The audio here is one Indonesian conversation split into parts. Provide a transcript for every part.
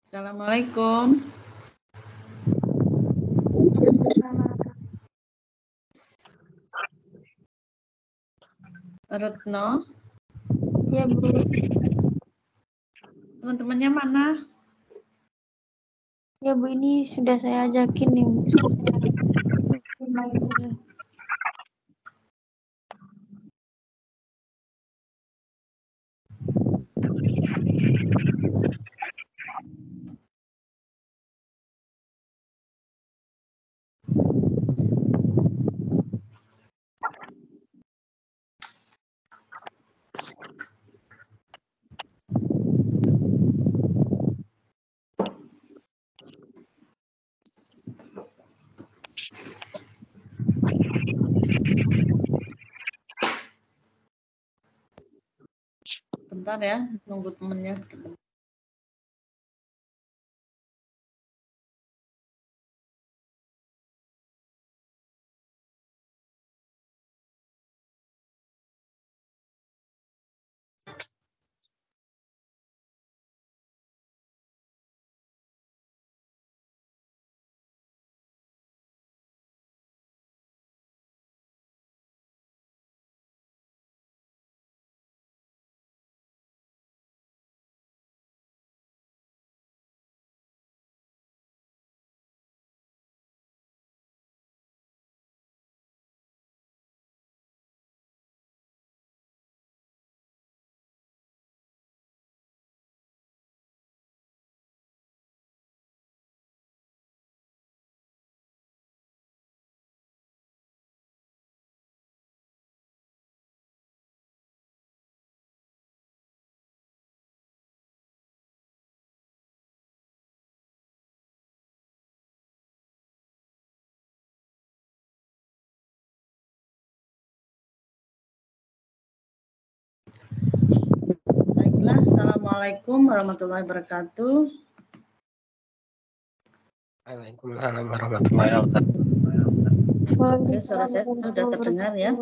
Assalamualaikum. Retno. Ya, Bu. Teman-temannya mana? Ya, Bu, ini sudah saya ajakin nih. Bentar ya, nunggu temennya. Baiklah, Assalamualaikum warahmatullahi wabarakatuh. Waalaikumsalam warahmatullahi wabarakatuh. Oke, suara saya sudah terdengar ya.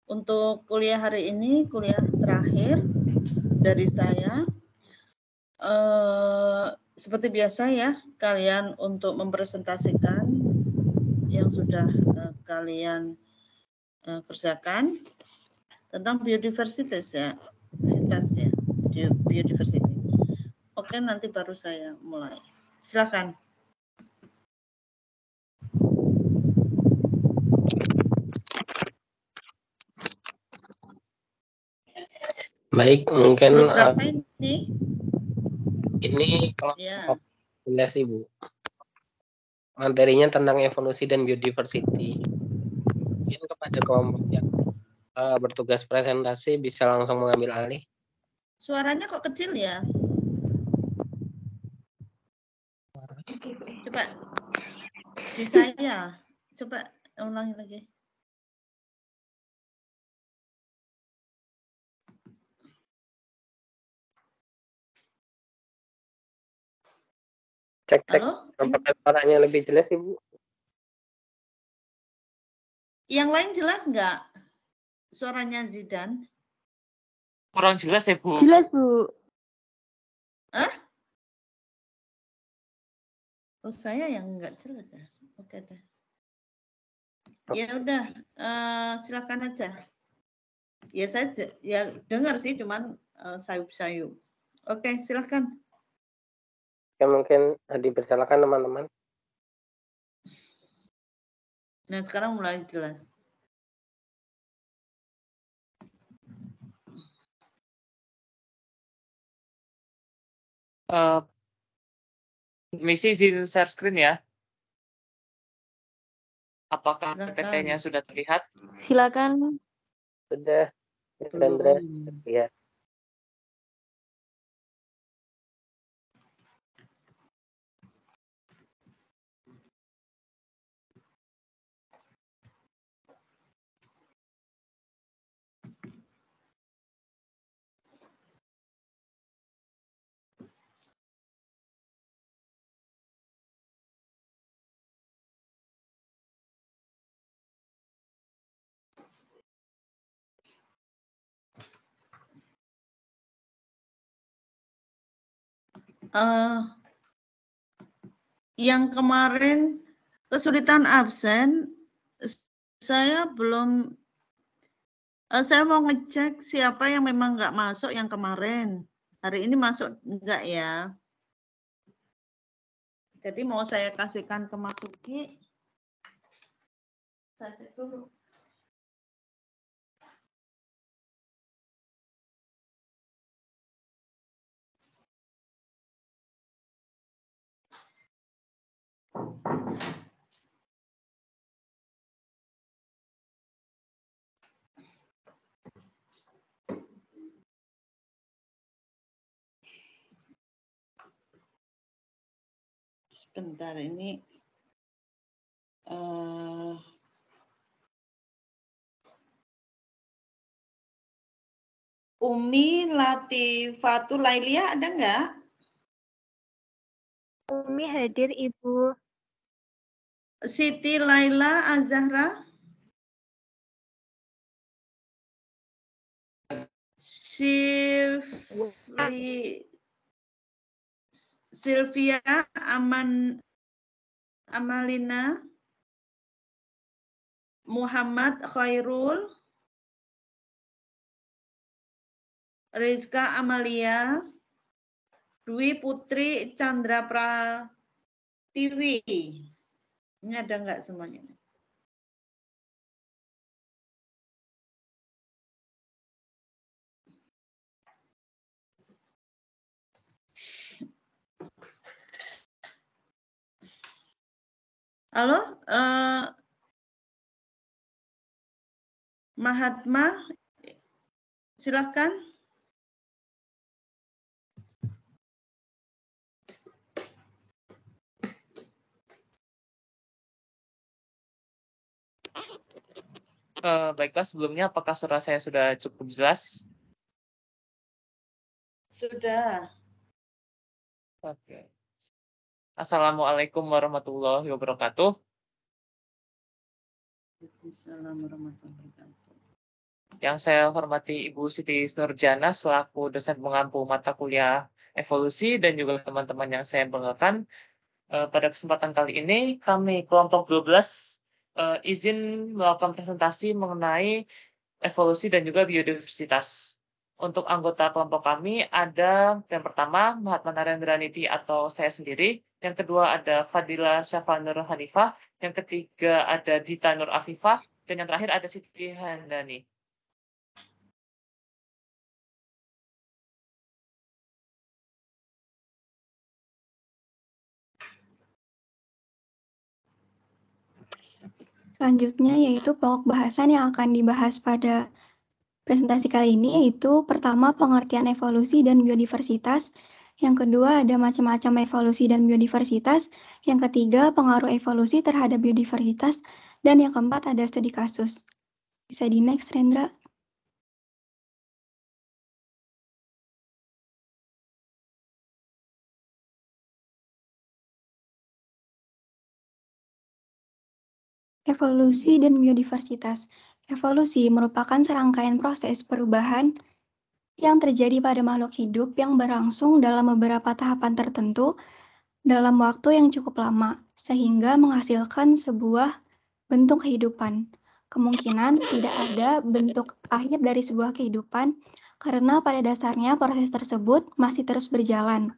Untuk kuliah hari ini, kuliah terakhir dari saya. Seperti biasa ya, kalian untuk mempresentasikan yang sudah kalian kerjakan tentang biodiversitas ya, biodiversity. Oke, nanti baru saya mulai. Silakan. Baik, mungkin Berapa ini? Ini kalau Ya. jelas Ibu. Materinya tentang evolusi dan biodiversity. Mungkin kepada kelompok yang bertugas presentasi bisa langsung mengambil alih. Suaranya kok kecil ya? Coba di saya. Coba ulangi lagi. Cek. Halo? Apakah suaranya lebih jelas Ibu? Yang lain jelas nggak? Suaranya Zidan? Kurang jelas ya, Bu? Jelas, Bu. Hah? Oh, saya yang nggak jelas ya. Oke deh. Ya udah, silakan aja. Ya saya ya dengar sih, cuman sayup-sayup. Oke, silakan. Ya mungkin dipersilakan teman-teman. Nah, sekarang mulai jelas. Misi izin share screen ya. Apakah PPT-nya sudah terlihat? Silakan. Sudah, Chandra. Ya. yang kemarin kesulitan absen, saya belum, saya mau ngecek siapa yang memang nggak masuk yang kemarin. Hari ini masuk enggak ya? Jadi mau saya kasihkan ke Mas Suki. Saya cek dulu. Sebentar ini. Umi Latifatul Lailia ada nggak? Umi hadir, Ibu. Siti Laila Azahra? Sylvia Amalina? Muhammad Khairul? Rizka Amalia? Dwi Putri Chandra Pratiwi? Ini ada nggak semuanya? Halo, Mahatma, silahkan. Baiklah, sebelumnya apakah suara saya sudah cukup jelas? Sudah. Oke. Assalamualaikum warahmatullahi wabarakatuh. Waalaikumsalam warahmatullahi wabarakatuh. Yang saya hormati Ibu Siti Nurjana selaku dosen pengampu mata kuliah evolusi dan juga teman-teman yang saya banggakan. Pada kesempatan kali ini kami kelompok 12 izin melakukan presentasi mengenai evolusi dan juga biodiversitas. Untuk anggota kelompok kami ada yang pertama Mahatma Narendra Niti atau saya sendiri, yang kedua ada Fadila Syafa Nur Hanifah, yang ketiga ada Dita Nur Afifah, dan yang terakhir ada Siti Handani. Selanjutnya yaitu pokok bahasan yang akan dibahas pada presentasi kali ini, yaitu pertama pengertian evolusi dan biodiversitas, yang kedua ada macam-macam evolusi dan biodiversitas, yang ketiga pengaruh evolusi terhadap biodiversitas, dan yang keempat ada studi kasus. Bisa di next, Rendra. Evolusi dan biodiversitas. Evolusi merupakan serangkaian proses perubahan yang terjadi pada makhluk hidup yang berlangsung dalam beberapa tahapan tertentu dalam waktu yang cukup lama, sehingga menghasilkan sebuah bentuk kehidupan. Kemungkinan tidak ada bentuk akhir dari sebuah kehidupan, karena pada dasarnya proses tersebut masih terus berjalan.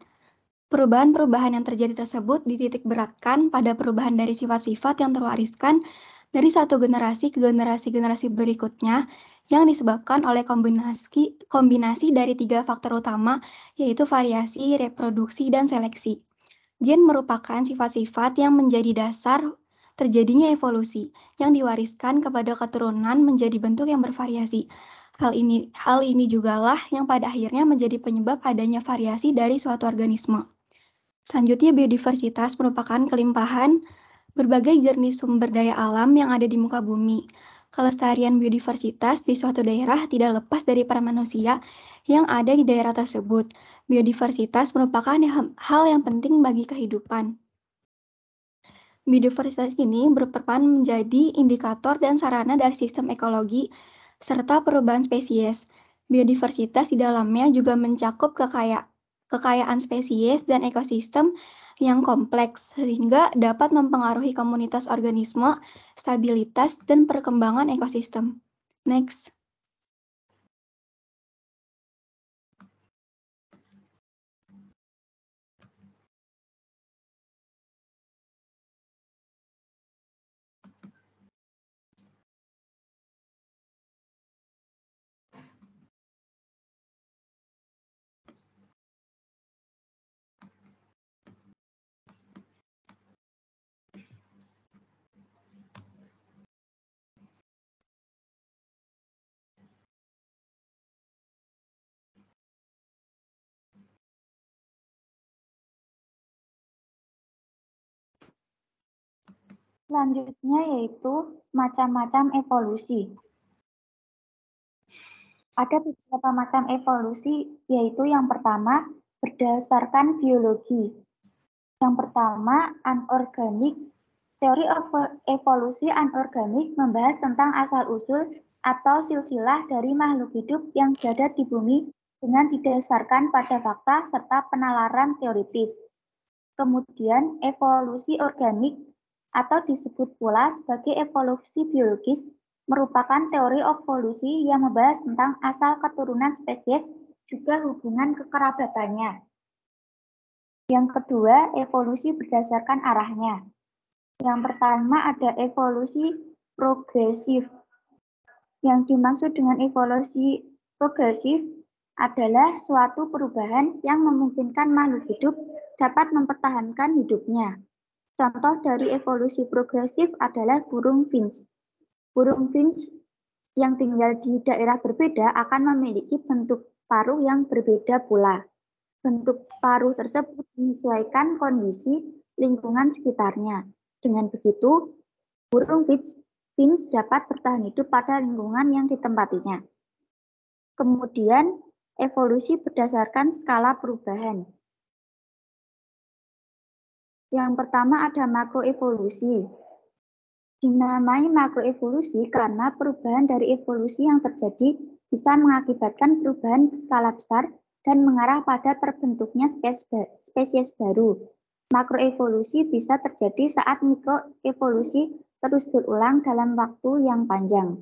Perubahan-perubahan yang terjadi tersebut dititik beratkan pada perubahan dari sifat-sifat yang terwariskan dari satu generasi ke generasi berikutnya yang disebabkan oleh kombinasi dari 3 faktor utama, yaitu variasi, reproduksi, dan seleksi. Gen merupakan sifat-sifat yang menjadi dasar terjadinya evolusi yang diwariskan kepada keturunan menjadi bentuk yang bervariasi. Hal ini jugalah yang pada akhirnya menjadi penyebab adanya variasi dari suatu organisme. Selanjutnya, biodiversitas merupakan kelimpahan berbagai jenis sumber daya alam yang ada di muka bumi. Kelestarian biodiversitas di suatu daerah tidak lepas dari peran manusia yang ada di daerah tersebut. Biodiversitas merupakan hal yang penting bagi kehidupan. Biodiversitas ini berperan menjadi indikator dan sarana dari sistem ekologi serta perubahan spesies. Biodiversitas di dalamnya juga mencakup kekayaan spesies, dan ekosistem yang kompleks, sehingga dapat mempengaruhi komunitas organisme, stabilitas, dan perkembangan ekosistem. Next. Selanjutnya yaitu macam-macam evolusi. Ada beberapa macam evolusi, yaitu yang pertama berdasarkan biologi. Yang pertama anorganik. Teori evolusi anorganik membahas tentang asal-usul atau silsilah dari makhluk hidup yang berada di bumi dengan didasarkan pada fakta serta penalaran teoritis. Kemudian evolusi organik atau disebut pula sebagai evolusi biologis merupakan teori evolusi yang membahas tentang asal keturunan spesies juga hubungan kekerabatannya. Yang kedua, evolusi berdasarkan arahnya. Yang pertama ada evolusi progresif. Yang dimaksud dengan evolusi progresif adalah suatu perubahan yang memungkinkan makhluk hidup dapat mempertahankan hidupnya. Contoh dari evolusi progresif adalah burung finch. Burung finch yang tinggal di daerah berbeda akan memiliki bentuk paruh yang berbeda pula. Bentuk paruh tersebut menyesuaikan kondisi lingkungan sekitarnya. Dengan begitu, burung finch dapat bertahan hidup pada lingkungan yang ditempatinya. Kemudian, evolusi berdasarkan skala perubahan. Yang pertama ada makroevolusi. Dinamai makroevolusi karena perubahan dari evolusi yang terjadi bisa mengakibatkan perubahan skala besar dan mengarah pada terbentuknya spesies baru. Makroevolusi bisa terjadi saat mikroevolusi terus berulang dalam waktu yang panjang.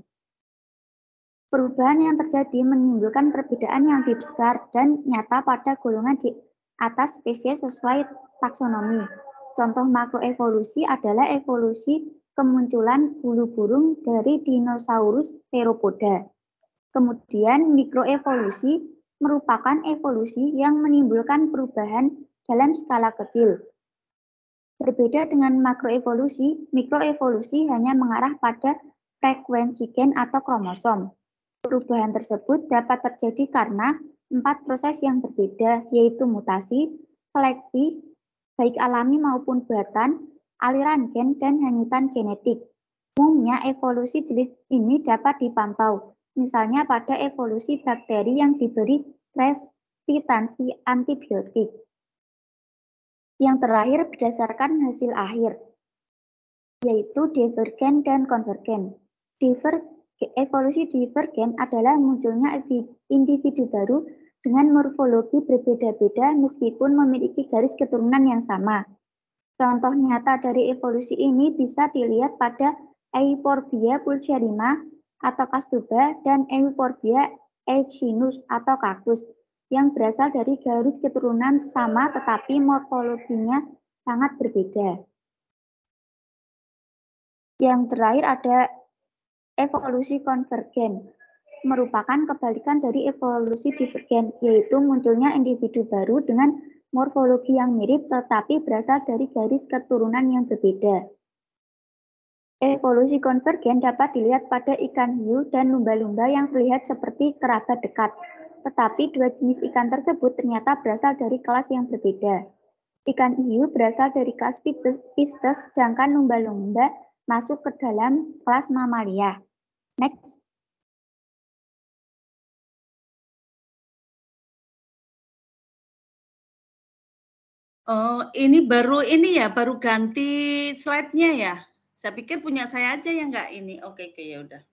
Perubahan yang terjadi menimbulkan perbedaan yang lebih besar dan nyata pada golongan di atas spesies sesuai taksonomi. Contoh makroevolusi adalah evolusi kemunculan bulu burung dari dinosaurus theropoda. Kemudian mikroevolusi merupakan evolusi yang menimbulkan perubahan dalam skala kecil. Berbeda dengan makroevolusi, mikroevolusi hanya mengarah pada frekuensi gen atau kromosom. Perubahan tersebut dapat terjadi karena 4 proses yang berbeda, yaitu mutasi, seleksi, baik alami maupun buatan, aliran gen, dan hanyutan genetik. Umumnya evolusi jenis ini dapat dipantau, misalnya pada evolusi bakteri yang diberi resistansi antibiotik. Yang terakhir berdasarkan hasil akhir, yaitu divergen dan konvergen. Evolusi divergen adalah munculnya individu baru dengan morfologi berbeda-beda meskipun memiliki garis keturunan yang sama. Contoh nyata dari evolusi ini bisa dilihat pada Euphorbia pulcherrima atau kastuba dan Euphorbia echinus atau kaktus yang berasal dari garis keturunan sama tetapi morfologinya sangat berbeda. Yang terakhir ada evolusi konvergen, merupakan kebalikan dari evolusi divergen, yaitu munculnya individu baru dengan morfologi yang mirip tetapi berasal dari garis keturunan yang berbeda. Evolusi konvergen dapat dilihat pada ikan hiu dan lumba-lumba yang terlihat seperti kerabat dekat, tetapi dua jenis ikan tersebut ternyata berasal dari kelas yang berbeda. Ikan hiu berasal dari kelas Pisces, sedangkan lumba-lumba masuk ke dalam kelas Mamalia. Next. Oh, ini baru ganti slide-nya ya. Saya pikir punya saya aja yang enggak ini. Oke, ya udah.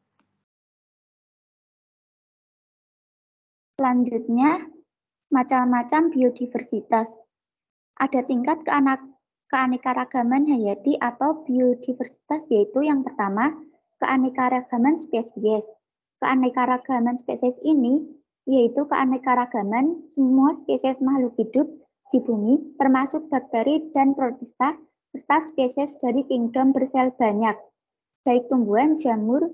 Selanjutnya macam-macam biodiversitas. Ada tingkat keanekaragaman hayati atau biodiversitas, yaitu yang pertama, keanekaragaman spesies. Keanekaragaman spesies ini yaitu keanekaragaman semua spesies makhluk hidup di bumi, termasuk bakteri dan protista, serta spesies dari kingdom bersel banyak, baik tumbuhan, jamur,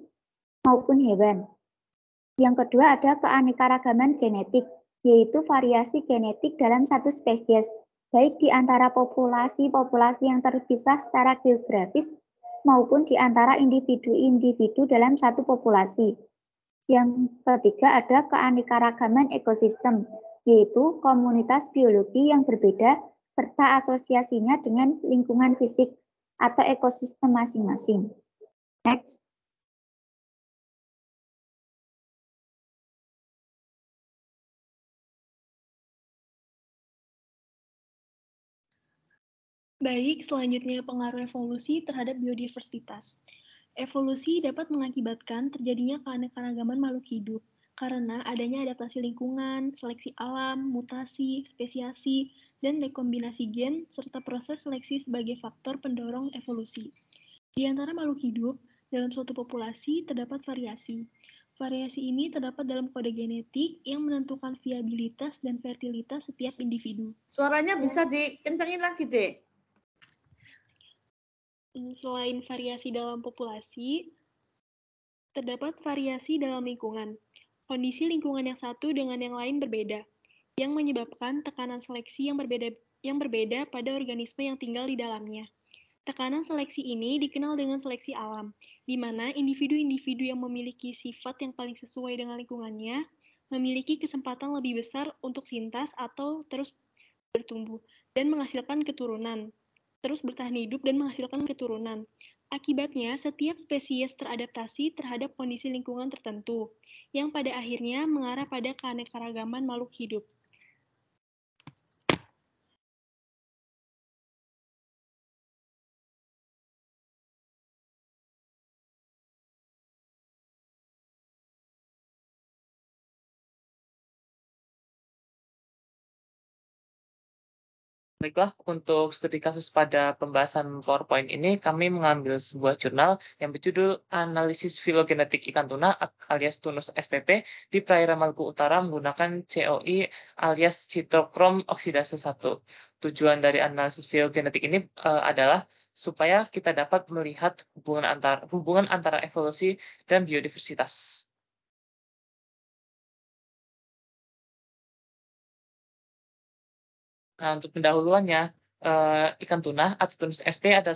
maupun hewan. Yang kedua ada keanekaragaman genetik, yaitu variasi genetik dalam satu spesies, baik di antara populasi-populasi yang terpisah secara geografis maupun di antara individu-individu dalam satu populasi. Yang ketiga ada keanekaragaman ekosistem, yaitu komunitas biologi yang berbeda serta asosiasinya dengan lingkungan fisik atau ekosistem masing-masing. Next. Baik, selanjutnya pengaruh evolusi terhadap biodiversitas. Evolusi dapat mengakibatkan terjadinya keanekaragaman makhluk hidup karena adanya adaptasi lingkungan, seleksi alam, mutasi, spesiasi, dan rekombinasi gen, serta proses seleksi sebagai faktor pendorong evolusi. Di antara makhluk hidup, dalam suatu populasi terdapat variasi. Variasi ini terdapat dalam kode genetik yang menentukan viabilitas dan fertilitas setiap individu. Suaranya bisa dikencangin lagi, Dek. Selain variasi dalam populasi, terdapat variasi dalam lingkungan. Kondisi lingkungan yang satu dengan yang lain berbeda, yang menyebabkan tekanan seleksi yang berbeda pada organisme yang tinggal di dalamnya. Tekanan seleksi ini dikenal dengan seleksi alam, di mana individu-individu yang memiliki sifat yang paling sesuai dengan lingkungannya memiliki kesempatan lebih besar untuk sintas atau terus bertumbuh dan menghasilkan keturunan. Terus bertahan hidup dan menghasilkan keturunan. Akibatnya, setiap spesies teradaptasi terhadap kondisi lingkungan tertentu, yang pada akhirnya mengarah pada keanekaragaman makhluk hidup. Baiklah, untuk studi kasus pada pembahasan PowerPoint ini, kami mengambil sebuah jurnal yang berjudul Analisis Filogenetik Ikan Tuna alias Tunus SPP di perairan Maluku Utara menggunakan COI alias Citokrom oksidase 1. Tujuan dari analisis filogenetik ini adalah supaya kita dapat melihat hubungan antara evolusi dan biodiversitas. Nah, untuk pendahuluannya, ikan tuna atau Tunus SP adalah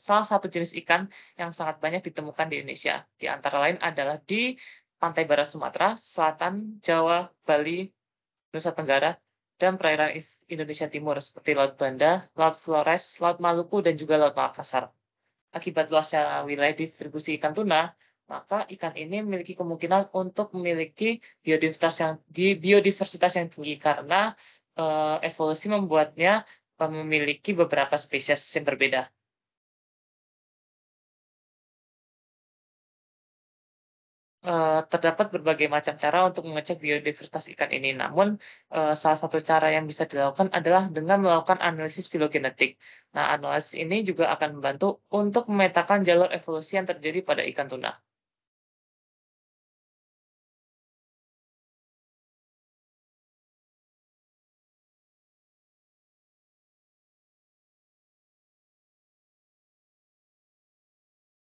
salah satu jenis ikan yang sangat banyak ditemukan di Indonesia. Di antara lain adalah di pantai barat Sumatera, selatan, Jawa, Bali, Nusa Tenggara, dan perairan Indonesia Timur seperti Laut Banda, Laut Flores, Laut Maluku, dan juga Laut Makassar. Akibat luasnya wilayah distribusi ikan tuna, maka ikan ini memiliki kemungkinan untuk memiliki biodiversitas yang tinggi karena evolusi membuatnya memiliki beberapa spesies yang berbeda. Terdapat berbagai macam cara untuk mengecek biodiversitas ikan ini, namun salah satu cara yang bisa dilakukan adalah dengan melakukan analisis filogenetik. Nah, analisis ini juga akan membantu untuk memetakan jalur evolusi yang terjadi pada ikan tuna.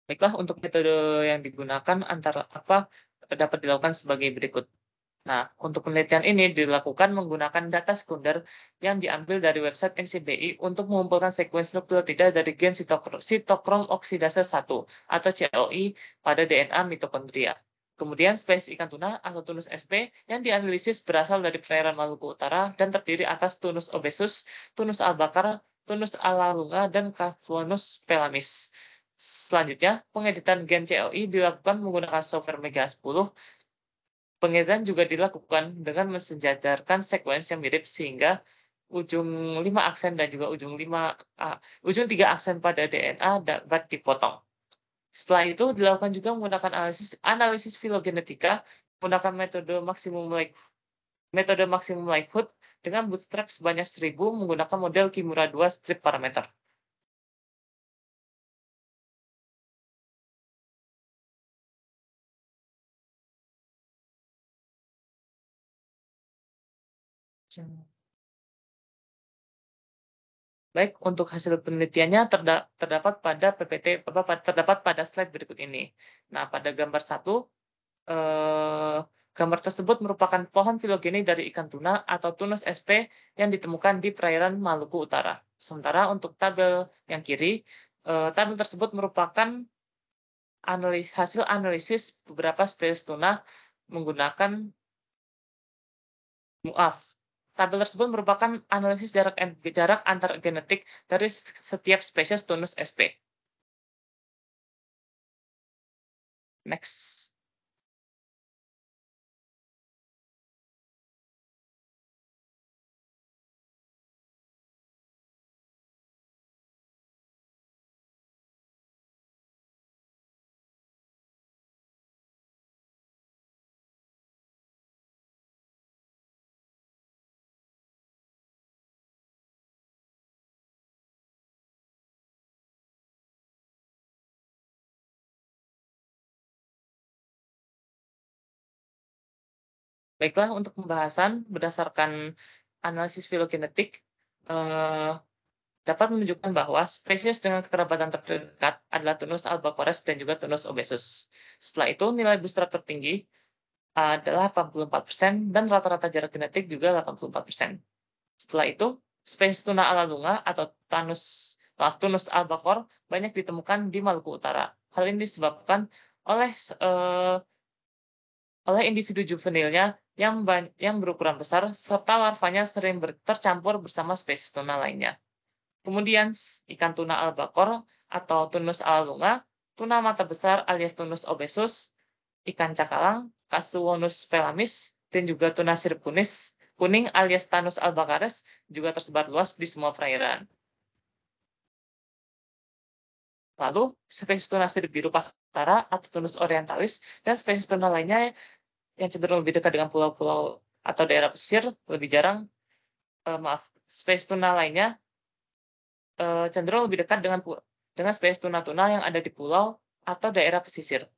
Baiklah, untuk metode yang digunakan dapat dilakukan sebagai berikut. Nah, untuk penelitian ini dilakukan menggunakan data sekunder yang diambil dari website NCBI untuk mengumpulkan sekuensi nukleotida dari gen sitokrom oksidase 1 atau COI pada DNA mitokondria. Kemudian spesies ikan tuna atau Tunus SP yang dianalisis berasal dari perairan Maluku Utara dan terdiri atas Tunus obesus, Tunus albakar, Tunus alalunga, dan Cavlonus pelamis. Selanjutnya, pengeditan gen COI dilakukan menggunakan software Mega 10. Pengeditan juga dilakukan dengan mensejajarkan sekuensi yang mirip sehingga ujung 5 aksen dan juga ujung 3 aksen pada DNA dapat dipotong. Setelah itu dilakukan juga menggunakan analisis filogenetika menggunakan metode maksimum likelihood dengan bootstrap sebanyak 1000 menggunakan model Kimura 2 strip parameter. Baik, untuk hasil penelitiannya terdapat pada PPT, terdapat pada slide berikut ini. Nah, pada gambar 1, gambar tersebut merupakan pohon filogeni dari ikan tuna atau Tunus sp yang ditemukan di perairan Maluku Utara. Sementara untuk tabel yang kiri, tabel tersebut merupakan hasil analisis beberapa spesies tuna menggunakan tabel tersebut merupakan analisis jarak antar genetik dari setiap spesies Tunus sp. Next. Baiklah, untuk pembahasan berdasarkan analisis filogenetik dapat menunjukkan bahwa spesies dengan kekerabatan terdekat adalah Tunus albacores dan juga Tunus obesus. Setelah itu, nilai bootstrap tertinggi adalah 84% dan rata-rata jarak genetik juga 84%. Setelah itu, spesies tuna ala lunga atau Tunus albacor banyak ditemukan di Maluku Utara. Hal ini disebabkan oleh individu juvenilnya yang berukuran besar, serta larvanya sering tercampur bersama spesies tuna lainnya. Kemudian, ikan tuna albacor atau Tunus ala lunga, tuna mata besar alias Tunus obesus, ikan cakalang, Casuonus pelamis, dan juga tuna sirip kuning alias Tanus albacares juga tersebar luas di semua perairan. Lalu, spesies tuna sirip biru pastara atau Tunus orientalis dan spesies tuna lainnya yang cenderung lebih dekat dengan pulau-pulau atau daerah pesisir lebih jarang, spesies tuna lainnya cenderung lebih dekat dengan spesies tuna-tuna yang ada di pulau atau daerah pesisir.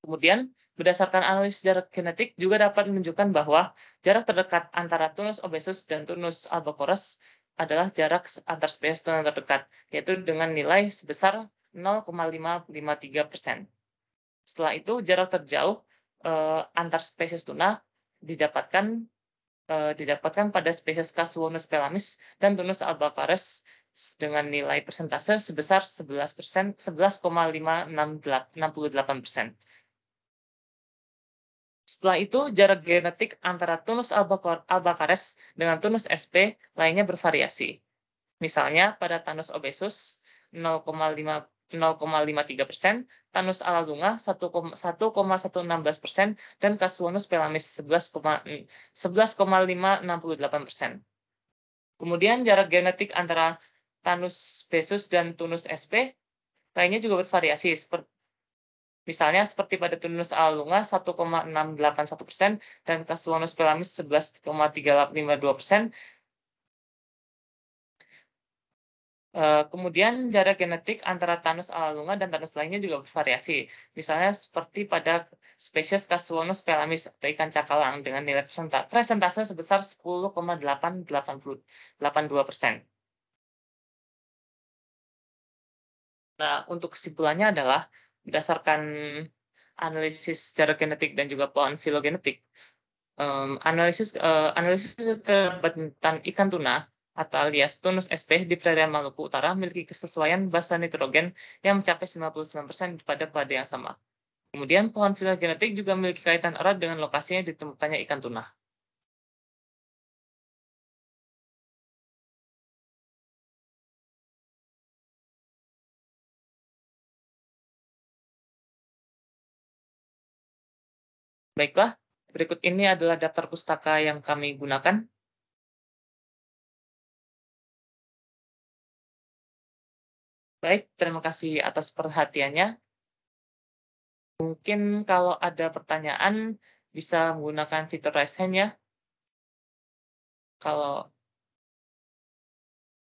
Kemudian, berdasarkan analisis jarak genetik juga dapat menunjukkan bahwa jarak terdekat antara Tunus obesus dan Tunus albacores adalah jarak antar spesies tuna terdekat, yaitu dengan nilai sebesar 0,553%. Setelah itu, jarak terjauh antar spesies tuna didapatkan pada spesies Casuonus pelamis dan Tunus albacares dengan nilai persentase sebesar 11,568%. Setelah itu, jarak genetik antara Tunus albacares dengan Tunus sp lainnya bervariasi. Misalnya, pada Tanus obesus 0,53%, Tanus ala lunga 1,116%, dan Casuonus pelamis 11,568%. Kemudian, jarak genetik antara Tanus obesus dan Tunus sp lainnya juga bervariasi, misalnya seperti pada Tunus ala lunga 1,681% dan Casuonus pelamis 11,352%. Kemudian jarak genetik antara Tanus ala lunga dan Tanus lainnya juga bervariasi. Misalnya seperti pada spesies Casuonus pelamis atau ikan cakalang dengan nilai persentase sebesar 10,882%. Nah, untuk kesimpulannya adalah berdasarkan analisis jarak genetik dan juga pohon filogenetik, analisis kekerabatan ikan tuna atau alias Tunus sp di perairan Maluku Utara memiliki kesesuaian basa nitrogen yang mencapai 99% pada yang sama. Kemudian pohon filogenetik juga memiliki kaitan erat dengan lokasinya ditemukannya ikan tuna. Baiklah, berikut ini adalah daftar pustaka yang kami gunakan. Baik, terima kasih atas perhatiannya. Mungkin kalau ada pertanyaan bisa menggunakan fitur raise hand ya. Kalau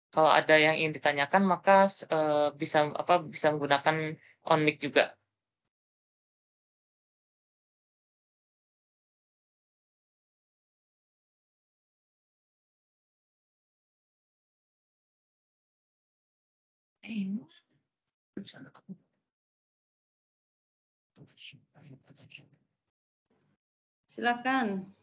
kalau ada yang ingin ditanyakan maka bisa menggunakan on mic juga. Silakan.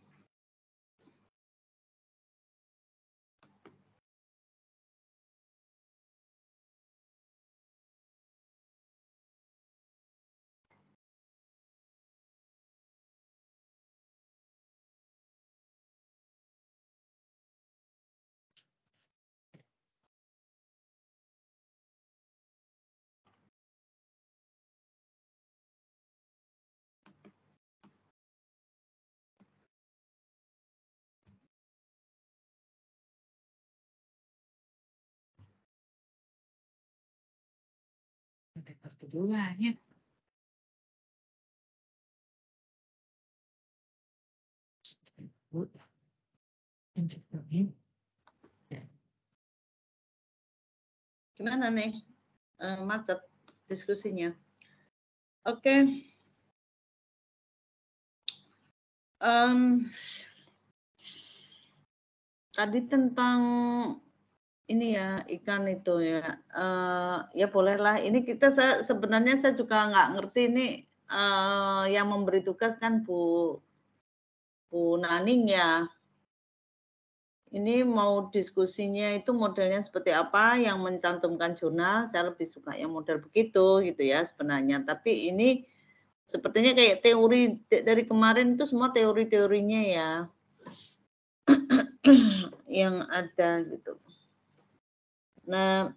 Gimana nih? Macet diskusinya. Oke. Tadi tentang ini ya, ikan itu ya. Ya bolehlah. Ini sebenarnya saya juga nggak ngerti ini yang memberi tugas kan Bu Naning ya. Ini mau diskusinya itu modelnya seperti apa, yang mencantumkan jurnal, saya lebih suka yang model begitu gitu ya sebenarnya. Tapi ini sepertinya kayak teori dari kemarin itu semua teori-teorinya ya yang ada gitu. Nah,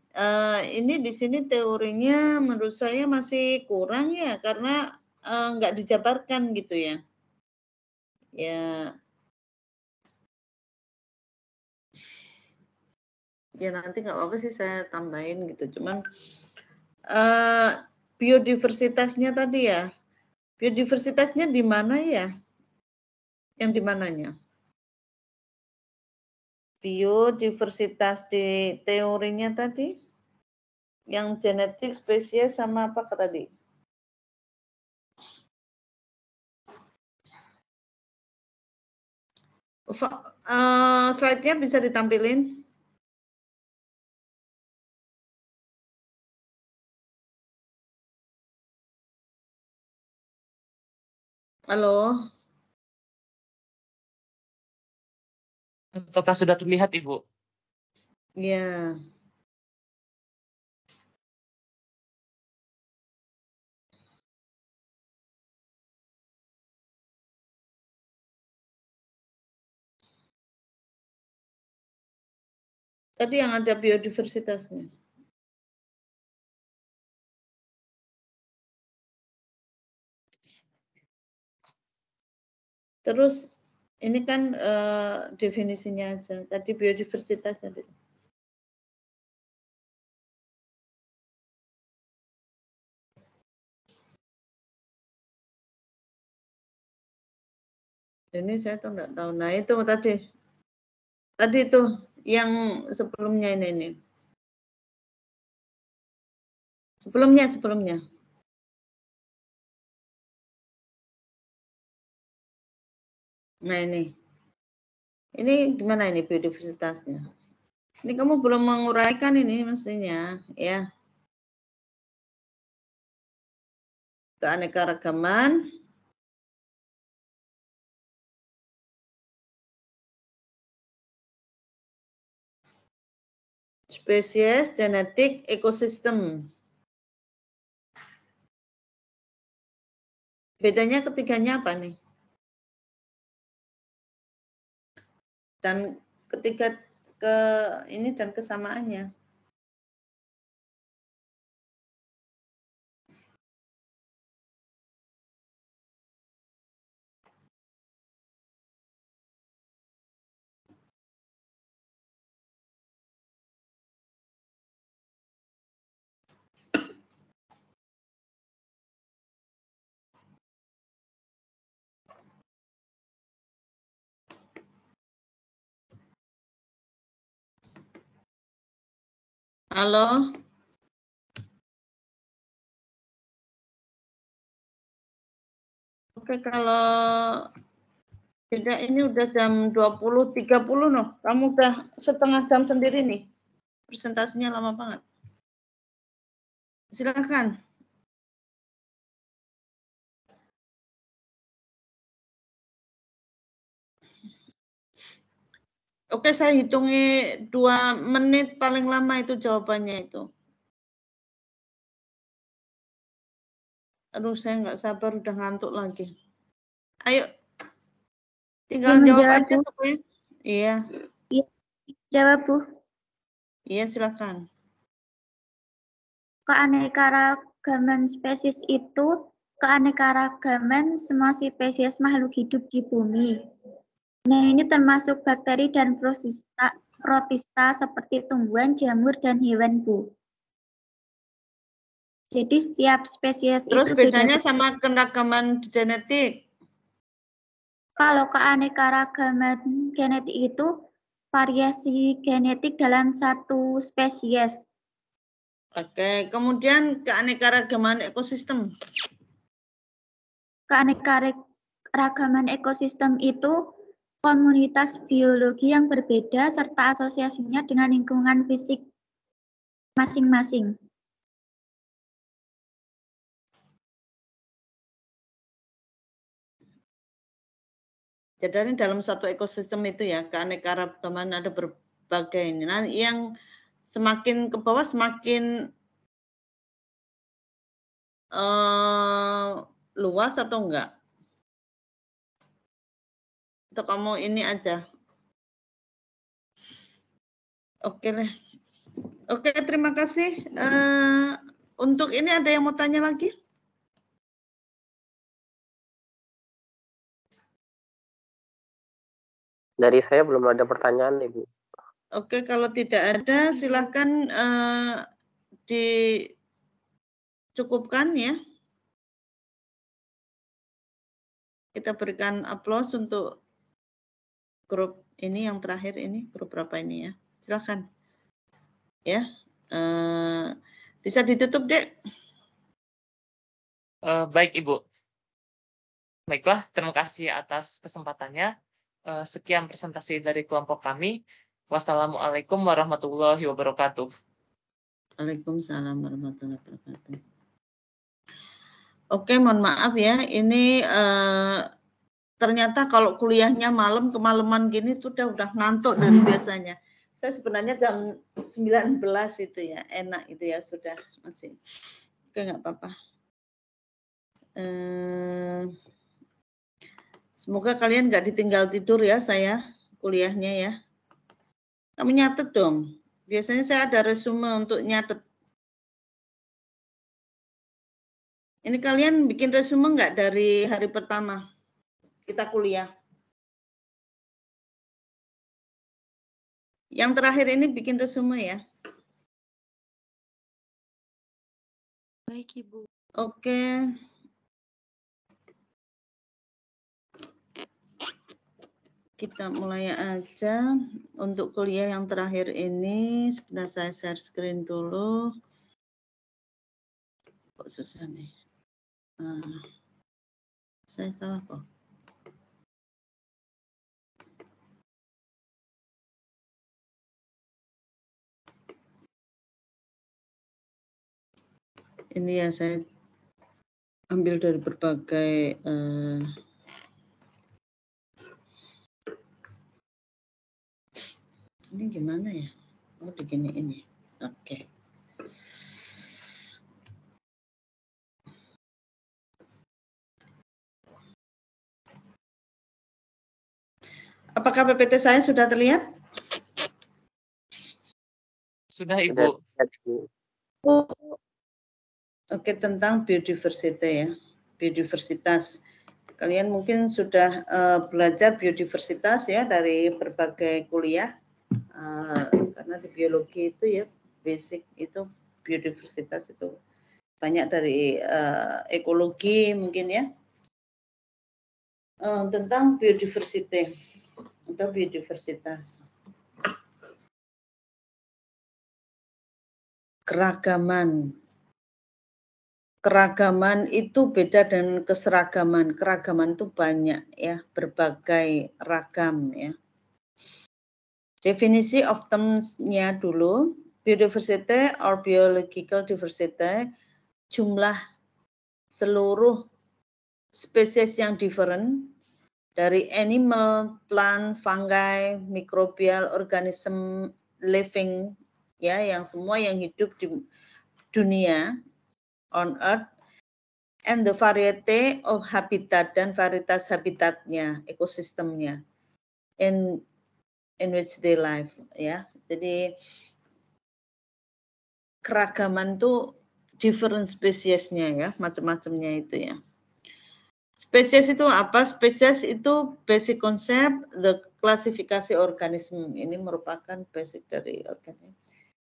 ini di sini teorinya menurut saya masih kurang ya karena nggak dijabarkan gitu ya. Ya nanti nggak apa-apa sih saya tambahin gitu. Cuman biodiversitasnya tadi ya. Biodiversitasnya di mana ya? Yang di mananya? Biodiversitas di teorinya tadi? Yang genetik, spesies, sama apa tadi? Slide-nya bisa ditampilin? Halo? Apakah sudah terlihat, Ibu? Ya. Tadi yang ada biodiversitasnya. Terus ini kan definisinya aja. Tadi biodiversitas tadi. Ini saya tuh enggak tahu. Nah itu tadi itu yang sebelumnya ini. Sebelumnya. Nah ini gimana ini biodiversitasnya? Ini kamu belum menguraikan ini mestinya ya. Keanekaragaman, spesies, genetik, ekosistem. Bedanya ketiganya apa nih? Dan ketiga ini dan kesamaannya. Halo? Oke, kalau tidak ini udah jam 20.30 noh. Kamu udah setengah jam sendiri nih. Presentasinya lama banget. Silakan. Oke, saya hitungi 2 menit paling lama itu jawabannya itu. Aduh, saya nggak sabar, udah ngantuk lagi. Ayo, tinggal jawab aja supaya. Iya. Iya, jawab Bu. Iya, silakan. Keanekaragaman spesies itu keanekaragaman semua spesies makhluk hidup di bumi. Nah, ini termasuk bakteri dan protista seperti tumbuhan, jamur, dan hewan, Bu. Jadi setiap spesies Terus itu bedanya beda. sama keragaman genetik? Kalau keanekaragaman genetik itu variasi genetik dalam satu spesies. Oke, kemudian keanekaragaman ekosistem. Keanekaragaman ekosistem itu komunitas biologi yang berbeda serta asosiasinya dengan lingkungan fisik masing-masing. Jadi dalam satu ekosistem itu ya, keanekaragaman ada berbagai ini. Nah, yang semakin ke bawah semakin luas atau enggak? Atau kamu ini aja? Oke deh. Oke, terima kasih. Untuk ini ada yang mau tanya lagi? Dari saya belum ada pertanyaan, Ibu. Oke, kalau tidak ada, silahkan dicukupkan ya. Kita berikan aplaus untuk grup ini yang terakhir ini, grup berapa ini ya? Silahkan. Ya, bisa ditutup, Dek. Baik, Ibu. Baiklah, terima kasih atas kesempatannya. Sekian presentasi dari kelompok kami. Wassalamualaikum warahmatullahi wabarakatuh. Waalaikumsalam warahmatullahi wabarakatuh. Oke, mohon maaf ya. Ini ternyata kalau kuliahnya malam, kemalaman gini tuh udah ngantuk dari biasanya. Saya sebenarnya jam 19 itu ya, enak itu ya sudah masih. Oke, nggak apa-apa. Semoga kalian nggak ditinggal tidur ya saya kuliahnya ya. Kamu nyatet dong. Biasanya saya ada resume untuk nyatet. Ini kalian bikin resume nggak dari hari pertama kita kuliah? Yang terakhir ini bikin resume ya. Baik, Ibu. Oke. Kita mulai aja untuk kuliah yang terakhir ini. Sebentar saya share screen dulu. Kok susah nih? Saya salah kok. Ini ya saya ambil dari berbagai ini gimana ya? Oh, begini ini. Oke. Apakah PPT saya sudah terlihat? Sudah, Ibu. Oke, tentang biodiversity ya. Biodiversitas. Kalian mungkin sudah belajar biodiversitas ya dari berbagai kuliah. Karena di biologi itu ya basic itu biodiversitas itu banyak dari ekologi mungkin ya tentang biodiversity atau biodiversitas. keragaman. Keragaman itu beda dengan keseragaman. Keragaman itu banyak ya, berbagai ragam ya. Definisi of terms-nya dulu, biodiversity or biological diversity, jumlah seluruh spesies yang different dari animal, plant, fungi, microbial, organism, living, ya, yang semua yang hidup di dunia, on earth, and the variety of habitat dan varietas habitatnya, ekosistemnya, in which they live, ya. Jadi keragaman tuh different spesiesnya ya, macam-macamnya itu ya. Spesies itu apa? Spesies itu basic konsep, the klasifikasi organisme. Ini merupakan basic dari organisme.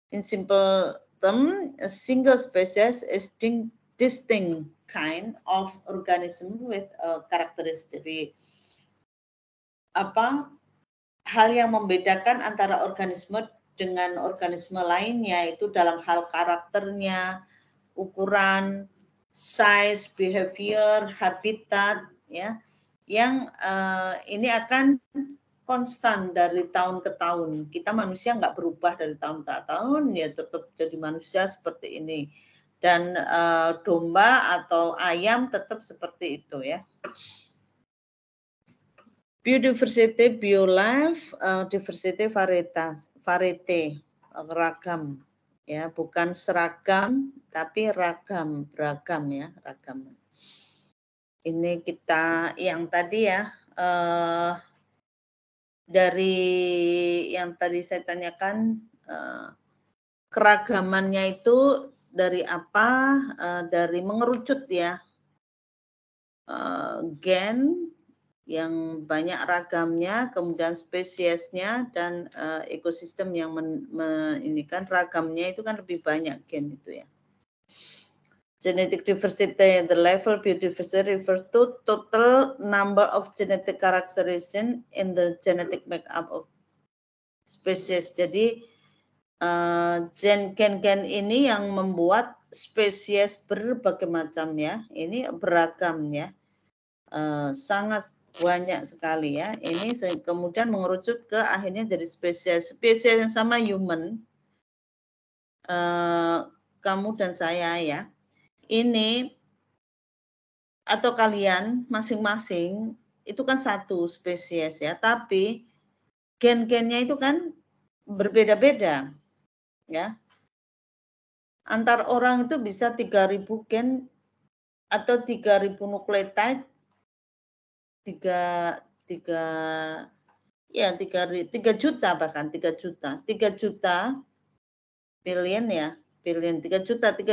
In simple term, a single species is distinct kind of organism with a characteristic. Apa hal yang membedakan antara organisme dengan organisme lainnya itu dalam hal karakternya, ukuran, size, behavior, habitat, ya, yang ini akan konstan dari tahun ke tahun. Kita manusia nggak berubah dari tahun ke tahun, ya tetap jadi manusia seperti ini. Dan domba atau ayam tetap seperti itu ya. Biodiversity, biolife, diversity, varietas, variety, ragam, ya, bukan seragam, tapi ragam, beragam ya, ragam. Ini kita yang tadi ya, dari yang tadi saya tanyakan, keragamannya itu dari apa? Dari mengerucut ya, gen yang banyak ragamnya, kemudian spesiesnya dan ekosistem yang ini kan ragamnya itu kan lebih banyak gen itu ya. Genetic diversity, the level biodiversity refers to total number of genetic characteristic in the genetic makeup of species. Jadi gen-gen ini yang membuat spesies berbagai macam ya, ini beragam ya, sangat banyak sekali ya. Ini kemudian mengerucut ke akhirnya jadi spesies yang sama human, kamu dan saya ya. Ini atau kalian masing-masing itu kan satu spesies ya, tapi gen-gennya itu kan berbeda-beda ya. Antar orang itu bisa 3.000 gen atau 3.000 nukleotide, 3 juta bahkan 3 juta billion ya, billion 3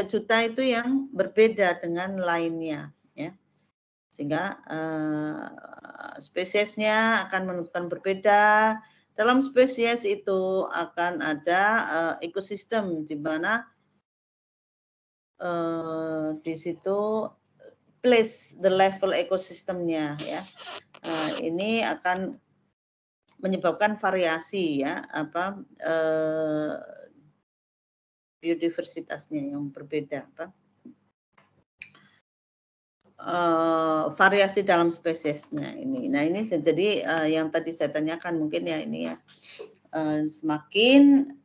juta itu yang berbeda dengan lainnya ya. Sehingga spesiesnya akan menentukan berbeda. Dalam spesies itu akan ada ekosistem di mana di situ place the level ekosistemnya ya. Ini akan menyebabkan variasi ya, apa biodiversitasnya yang berbeda, apa variasi dalam spesiesnya ini. Nah ini jadi yang tadi saya tanyakan mungkin ya ini ya, semakin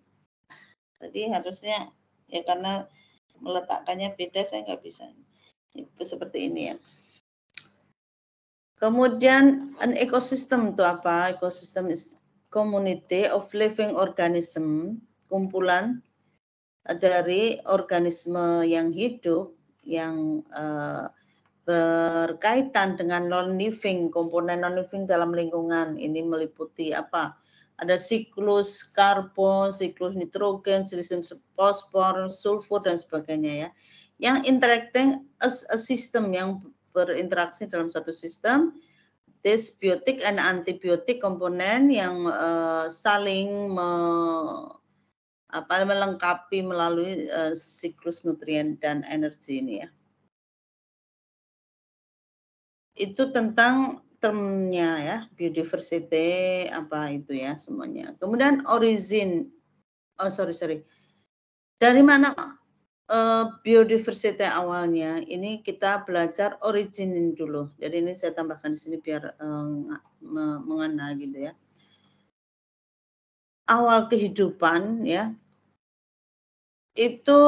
tadi harusnya ya karena meletakkannya beda saya nggak bisa seperti ini ya. Kemudian an ecosystem itu apa? Ecosystem is community of living organism, kumpulan dari organisme yang hidup yang berkaitan dengan non-living, komponen non-living dalam lingkungan. Ini meliputi apa? Ada siklus karbon, siklus nitrogen, silisium fosfor, sulfur dan sebagainya ya. Yang interacting as a system, yang berinteraksi dalam satu sistem, dysbiotik and antibiotik komponen yang saling melengkapi melalui siklus nutrien dan energi ini ya. Itu tentang termnya ya, biodiversity apa itu ya semuanya. Kemudian origin, Dari mana biodiversity awalnya? Ini kita belajar originin dulu. Jadi ini saya tambahkan di sini biar mengena gitu ya. Awal kehidupan ya, itu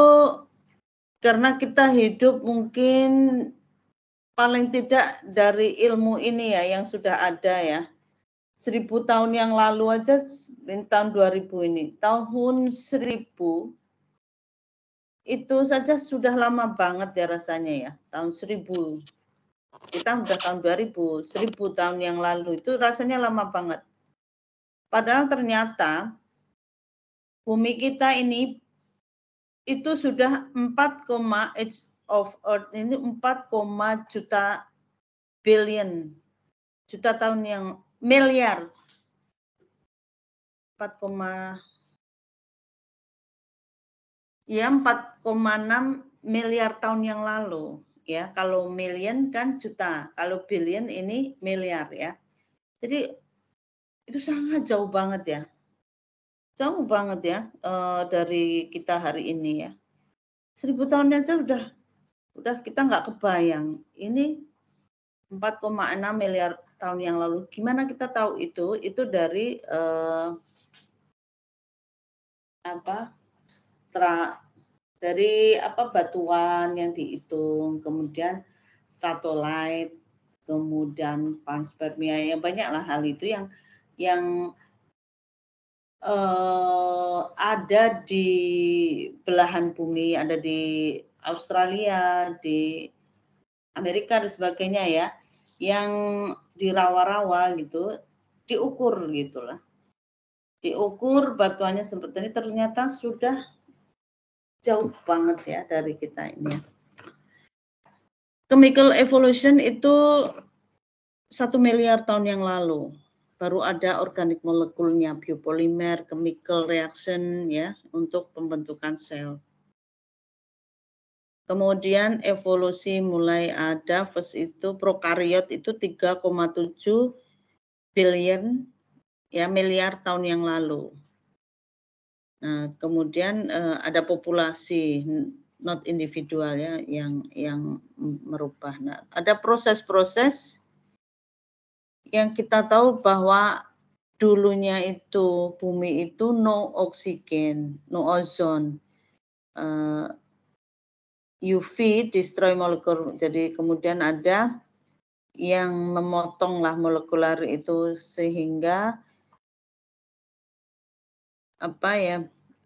karena kita hidup mungkin paling tidak dari ilmu ini ya yang sudah ada ya. 1000 tahun yang lalu aja, tahun 2000 ini, tahun 1000 itu saja sudah lama banget ya rasanya ya, tahun 1000. Kita udah tahun 2000, 1000 tahun yang lalu itu rasanya lama banget. Padahal ternyata bumi kita ini itu sudah 4, age of Earth ini 4, juta billion, juta tahun yang miliar. 4,6 miliar tahun yang lalu ya. Kalau million kan juta, kalau billion ini miliar ya. Jadi itu sangat jauh banget ya. Jauh banget ya dari kita hari ini ya. 1000 tahun aja udah kita nggak kebayang. Ini 4,6 miliar tahun yang lalu. Gimana kita tahu itu? Itu dari batuan yang dihitung, kemudian stratolite, kemudian panspermia, yang banyak lah hal itu yang ada di belahan bumi, ada di Australia, di Amerika dan sebagainya ya, yang di rawa-rawa gitu, diukur gitulah. Diukur batuannya seperti ini, ternyata sudah jauh banget ya dari kita ini. Chemical evolution itu 1 miliar tahun yang lalu. Baru ada organik molekulnya, biopolimer, chemical reaction ya, untuk pembentukan sel. Kemudian evolusi mulai ada, first itu prokariot itu 3,7 billion ya, miliar tahun yang lalu. Nah, kemudian ada populasi not individual ya yang merubah. Nah, ada proses-proses yang kita tahu bahwa dulunya itu bumi itu no oksigen, no ozon, UV destroy molekul. Jadi kemudian ada yang memotonglah molekular itu sehingga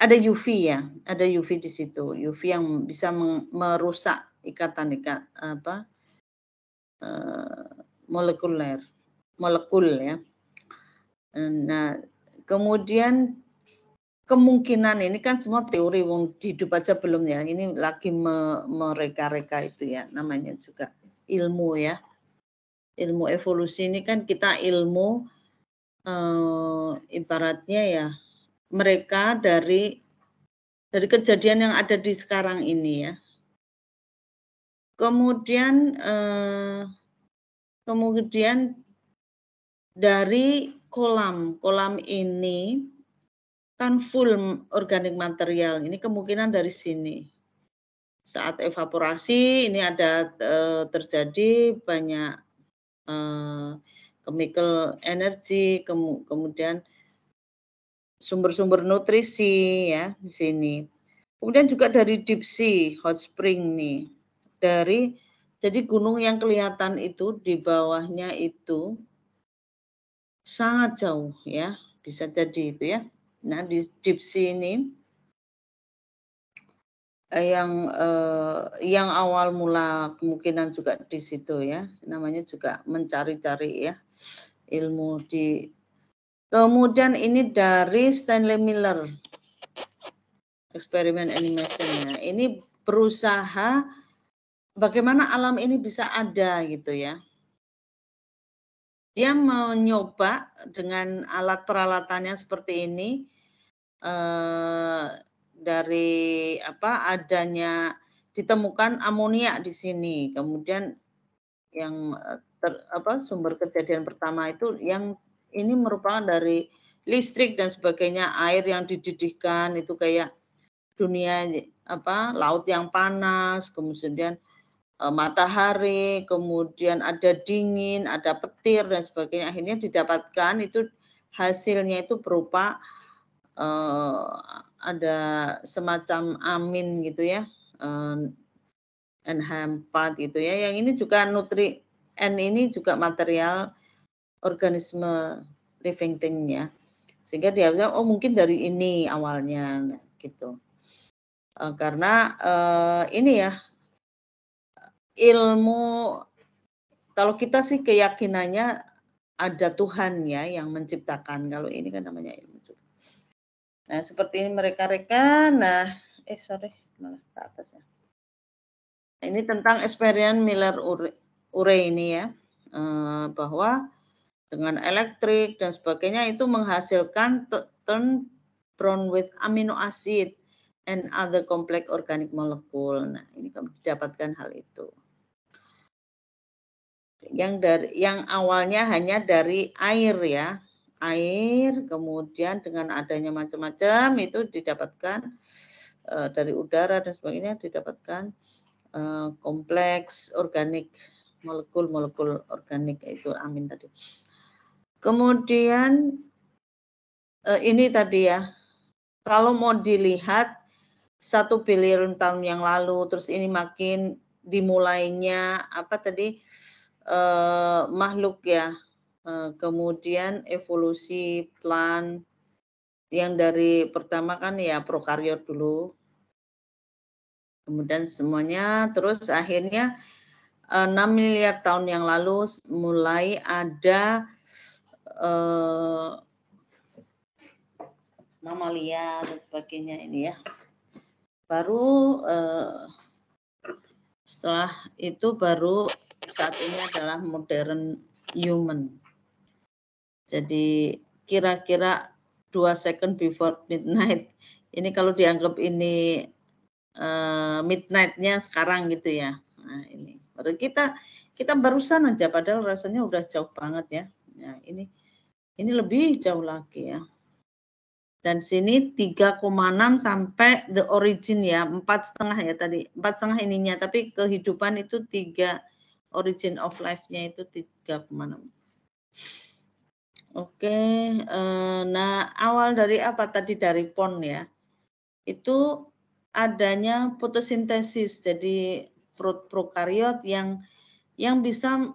ada UV ya, ada UV di situ, UV yang bisa merusak molekul ya. Nah, kemudian kemungkinan ini kan semua teori, hidup aja belum ya, ini lagi mereka-reka itu ya, namanya juga ilmu ya. Ilmu evolusi ini kan kita ilmu ibaratnya ya, mereka dari kejadian yang ada di sekarang ini ya. Kemudian dari kolam ini kan full organik material, ini kemungkinan dari sini. Saat evaporasi ini ada terjadi banyak chemical energy, kemudian sumber-sumber nutrisi ya di sini. Kemudian juga dari deep sea, hot spring nih. Jadi gunung yang kelihatan itu di bawahnya itu sangat jauh ya, bisa jadi itu ya. Nah, di deep sea ini yang awal mula kemungkinan juga di situ ya. Namanya juga mencari-cari ya ilmu di. Kemudian ini dari Stanley Miller, eksperimen animation. Ini berusaha bagaimana alam ini bisa ada gitu ya. Dia mencoba dengan alat peralatannya seperti ini, dari adanya ditemukan amonia di sini. Kemudian yang sumber kejadian pertama itu yang ini merupakan dari listrik dan sebagainya, air yang dididihkan itu kayak dunia laut yang panas, kemudian matahari, kemudian ada dingin, ada petir dan sebagainya. Akhirnya didapatkan itu hasilnya itu berupa ada semacam amin gitu ya, NH4 gitu ya. Yang ini juga N ini juga material organisme living thing ya. Sehingga dia bilang, oh mungkin dari ini awalnya gitu. Karena ini ya, ilmu, kalau kita sih keyakinannya ada Tuhan ya yang menciptakan. Kalau ini kan namanya ilmu juga. Nah seperti ini mereka reka. Nah malah ke atas ya. Nah, ini tentang eksperimen Miller-Urey ini ya, bahwa dengan elektrik dan sebagainya itu menghasilkan turn brown with amino acid and other complex organic molecule. Nah, ini kami didapatkan hal itu. Yang awalnya hanya dari air ya. Air, kemudian dengan adanya macam-macam itu didapatkan dari udara dan sebagainya, didapatkan kompleks organik, molekul organik, itu amin tadi. Kemudian ini tadi ya, kalau mau dilihat 1 billion tahun yang lalu, terus ini makin dimulainya makhluk ya, kemudian evolusi plant yang dari pertama kan ya prokariot dulu, kemudian semuanya, terus akhirnya 6 miliar tahun yang lalu mulai ada mamalia dan sebagainya ini ya. Baru setelah itu baru saat ini adalah modern human. Jadi kira-kira 2 second before midnight. Ini kalau dianggap ini midnight-nya sekarang gitu ya. Nah, ini baru kita barusan aja, padahal rasanya udah jauh banget ya. Nah, ini lebih jauh lagi ya. Dan sini 3,6 sampai the origin ya, 4,5 ya tadi, 4,5 ininya, tapi kehidupan itu 3, origin of life-nya itu 3,6. Oke, nah awal dari apa tadi, dari pon ya, itu adanya fotosintesis, jadi prokariot yang bisa,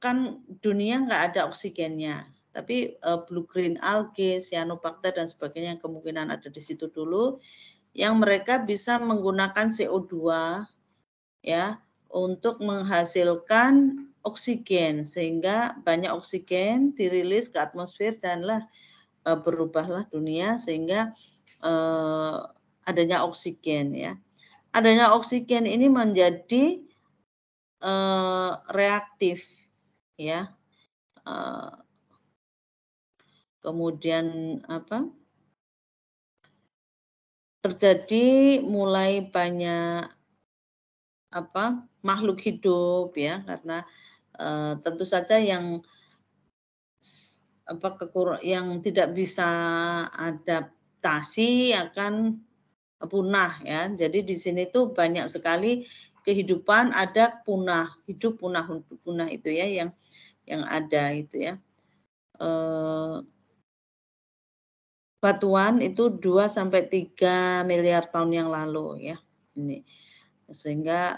kan dunia nggak ada oksigennya, tapi blue green algae, cyanobacter dan sebagainya yang kemungkinan ada di situ dulu, yang mereka bisa menggunakan CO2 ya untuk menghasilkan oksigen, sehingga banyak oksigen dirilis ke atmosfer dan berubahlah dunia sehingga adanya oksigen ya. Adanya oksigen ini menjadi reaktif ya. Kemudian terjadi mulai banyak makhluk hidup ya, karena tentu saja yang tidak bisa adaptasi akan punah ya. Jadi di sini tuh banyak sekali kehidupan ada punah, hidup punah itu ya yang ada itu ya. Batuan itu 2 sampai 3 miliar tahun yang lalu ya. Ini sehingga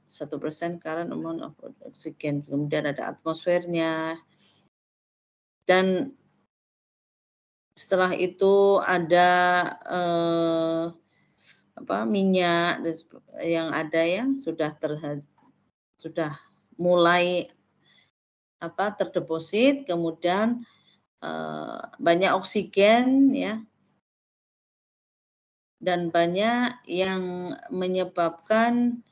1% current amount of oxygen, kemudian ada atmosfernya, dan setelah itu ada minyak yang ada yang sudah mulai terdeposit, kemudian banyak oksigen ya, dan banyak yang menyebabkan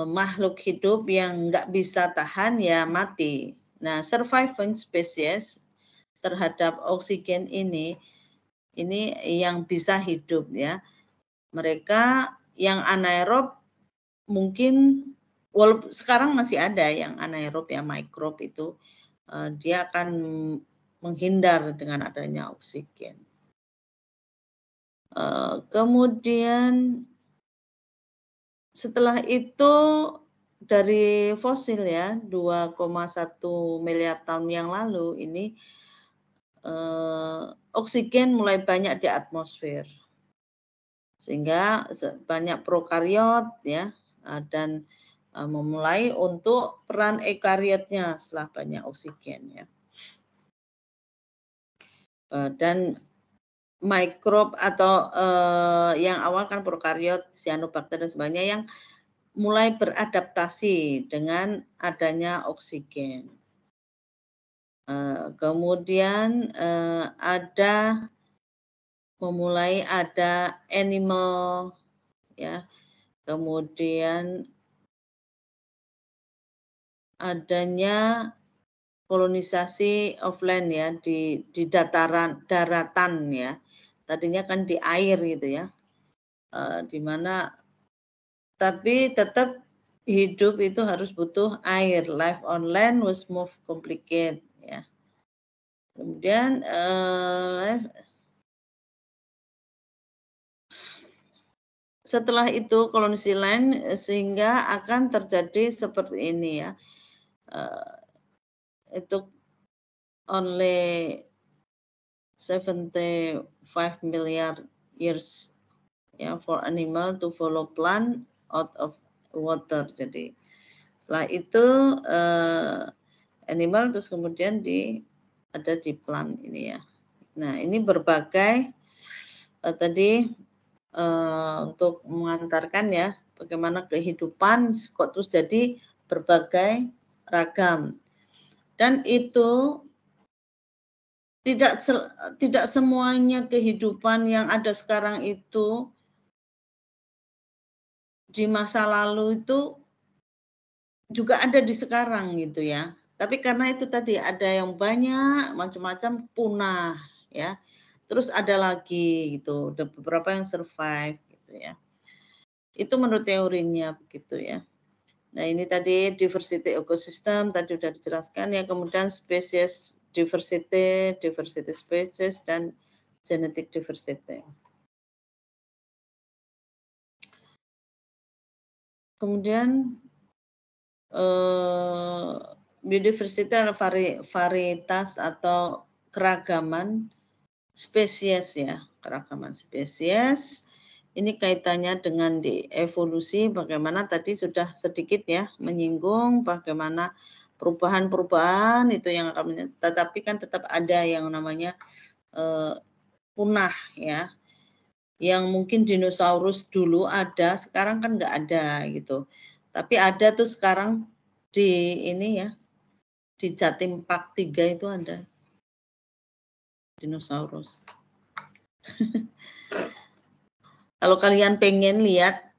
makhluk hidup yang nggak bisa tahan ya mati. Nah, surviving species terhadap oksigen ini yang bisa hidup ya. Mereka yang anaerob mungkin walaupun sekarang masih ada yang anaerob ya, mikrob itu dia akan menghindar dengan adanya oksigen. Kemudian setelah itu dari fosil ya 2,1 miliar tahun yang lalu ini oksigen mulai banyak di atmosfer sehingga banyak prokariot ya dan memulai untuk peran ekariotnya setelah banyak oksigen ya dan mikrob atau yang awal kan prokariot, cyanobacter dan sebagainya yang mulai beradaptasi dengan adanya oksigen. Kemudian memulai ada animal ya, kemudian adanya kolonisasi offline ya di daratan ya. Tadinya kan di air gitu ya, di mana tapi tetap hidup itu harus butuh air. Life on land was more complicated ya. Kemudian setelah itu kolonisasi land sehingga akan terjadi seperti ini ya. Itu only 75 million years ya for animal to follow plant out of water. Jadi setelah itu animal terus kemudian ada di plant ini ya. Nah ini berbagai tadi untuk mengantarkan ya bagaimana kehidupan kok terus jadi berbagai ragam dan itu tidak semuanya kehidupan yang ada sekarang itu di masa lalu itu juga ada di sekarang gitu ya. Tapi karena itu tadi ada yang banyak macam-macam punah ya. Terus ada lagi gitu, ada beberapa yang survive gitu ya. Itu menurut teorinya begitu ya. Nah, ini tadi diversity ekosistem tadi sudah dijelaskan ya, kemudian spesies diversity species, dan genetic diversity. Kemudian biodiversity adalah varietas atau keragaman spesies ya, keragaman spesies. Ini kaitannya dengan di evolusi, bagaimana tadi sudah sedikit ya menyinggung bagaimana perubahan-perubahan itu yang akan, tetapi kan tetap ada yang namanya punah ya, yang mungkin dinosaurus dulu ada, sekarang kan nggak ada gitu. Tapi ada tuh sekarang di ini ya, di Jatim Park 3 itu ada dinosaurus. Kalau kalian pengen lihat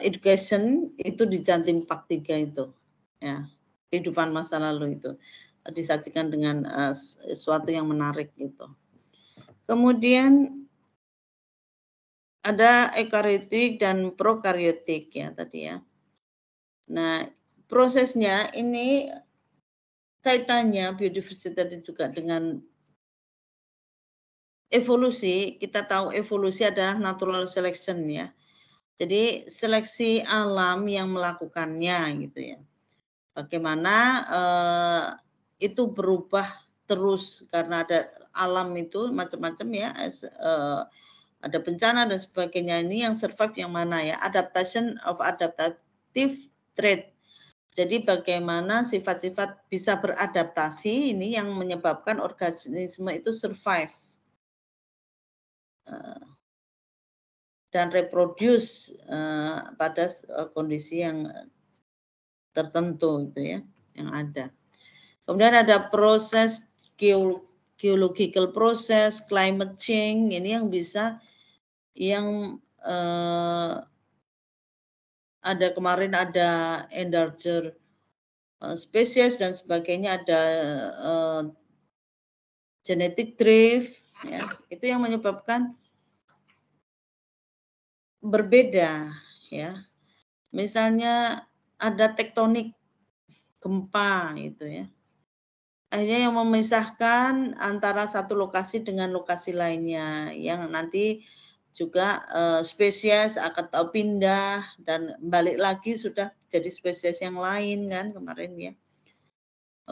education itu di Jatim Park 3 itu ya, kehidupan masa lalu itu disajikan dengan sesuatu yang menarik gitu. Kemudian ada eukariotik dan prokariotik ya tadi ya. Nah, prosesnya ini kaitannya biodiversitas juga dengan evolusi. Kita tahu evolusi adalah natural selection ya. Jadi seleksi alam yang melakukannya gitu ya. Bagaimana itu berubah terus karena ada alam itu macam-macam ya, ada bencana dan sebagainya. Ini yang survive yang mana ya? Adaptation of adaptive trait. Jadi bagaimana sifat-sifat bisa beradaptasi ini yang menyebabkan organisme itu survive dan reproduce pada kondisi yang tertentu itu ya yang ada. Kemudian ada proses geological process, climate change, ini yang bisa yang ada kemarin ada endangered spesies dan sebagainya, ada genetic drift ya, itu yang menyebabkan berbeda ya. Misalnya ada tektonik gempa itu ya. akhirnya yang memisahkan antara satu lokasi dengan lokasi lainnya, yang nanti juga spesies akan pindah dan balik lagi sudah jadi spesies yang lain kan kemarin ya,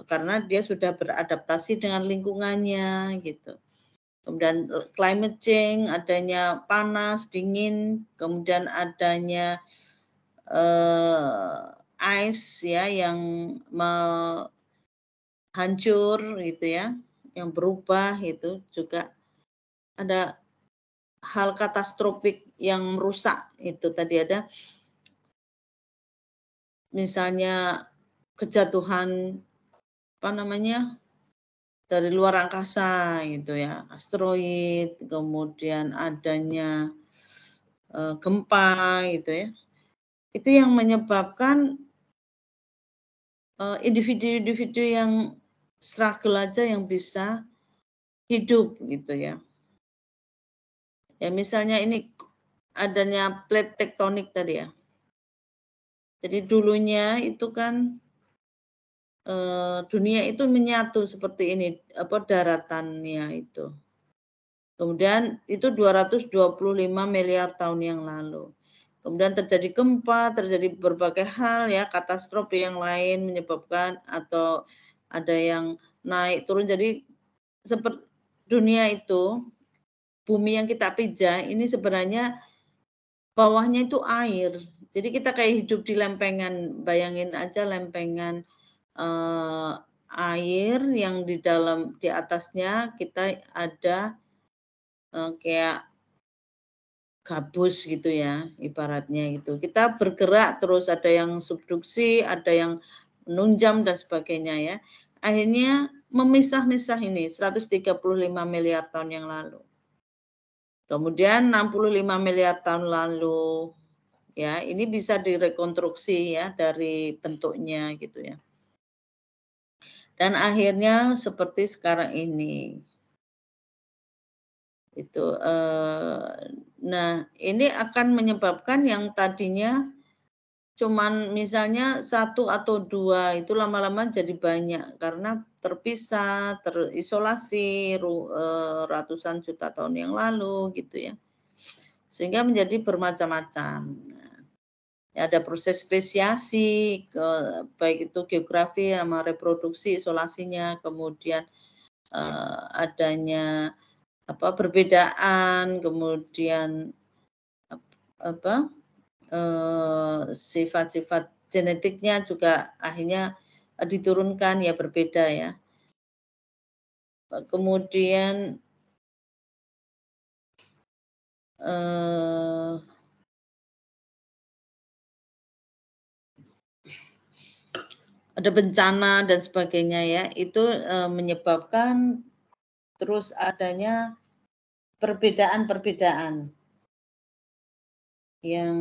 karena dia sudah beradaptasi dengan lingkungannya gitu. Kemudian climate change, adanya panas, dingin, kemudian adanya ice ya yang hancur gitu ya, yang berubah itu juga ada hal katastrofik yang merusak. Itu tadi ada misalnya kejatuhan apa namanya dari luar angkasa gitu ya, asteroid, kemudian adanya gempa gitu ya. Itu yang menyebabkan individu-individu yang struggle aja yang bisa hidup gitu ya. Ya misalnya ini adanya plate tektonik tadi ya. Jadi dulunya itu kan dunia itu menyatu seperti ini, apa daratannya itu. Kemudian itu 225 miliar tahun yang lalu. Kemudian terjadi gempa, terjadi berbagai hal ya, katastrofi yang lain menyebabkan atau ada yang naik turun. Jadi seperti dunia itu, bumi yang kita pijak ini sebenarnya bawahnya itu air. Jadi kita kayak hidup di lempengan, bayangin aja lempengan air yang di atasnya kita ada kayak gabus gitu ya ibaratnya gitu. Kita bergerak terus, ada yang subduksi, ada yang menunjam dan sebagainya ya. Akhirnya memisah-misah ini 135 miliar tahun yang lalu. Kemudian 65 miliar tahun lalu ya, ini bisa direkonstruksi ya dari bentuknya gitu ya. Dan akhirnya seperti sekarang ini. Itu nah, ini akan menyebabkan yang tadinya cuman misalnya 1 atau 2 itu lama-lama jadi banyak karena terpisah, terisolasi ratusan juta tahun yang lalu gitu ya. Sehingga menjadi bermacam-macam. Ya, ada proses spesiasi, baik itu geografi sama reproduksi, isolasinya, kemudian adanya perbedaan, kemudian sifat-sifat genetiknya juga akhirnya diturunkan ya berbeda ya. Kemudian ada bencana dan sebagainya ya, itu menyebabkan terus adanya perbedaan-perbedaan yang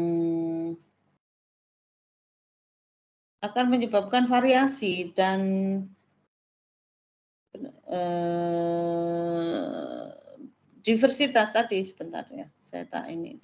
akan menyebabkan variasi dan diversitas tadi. Sebentar ya, saya tak ini.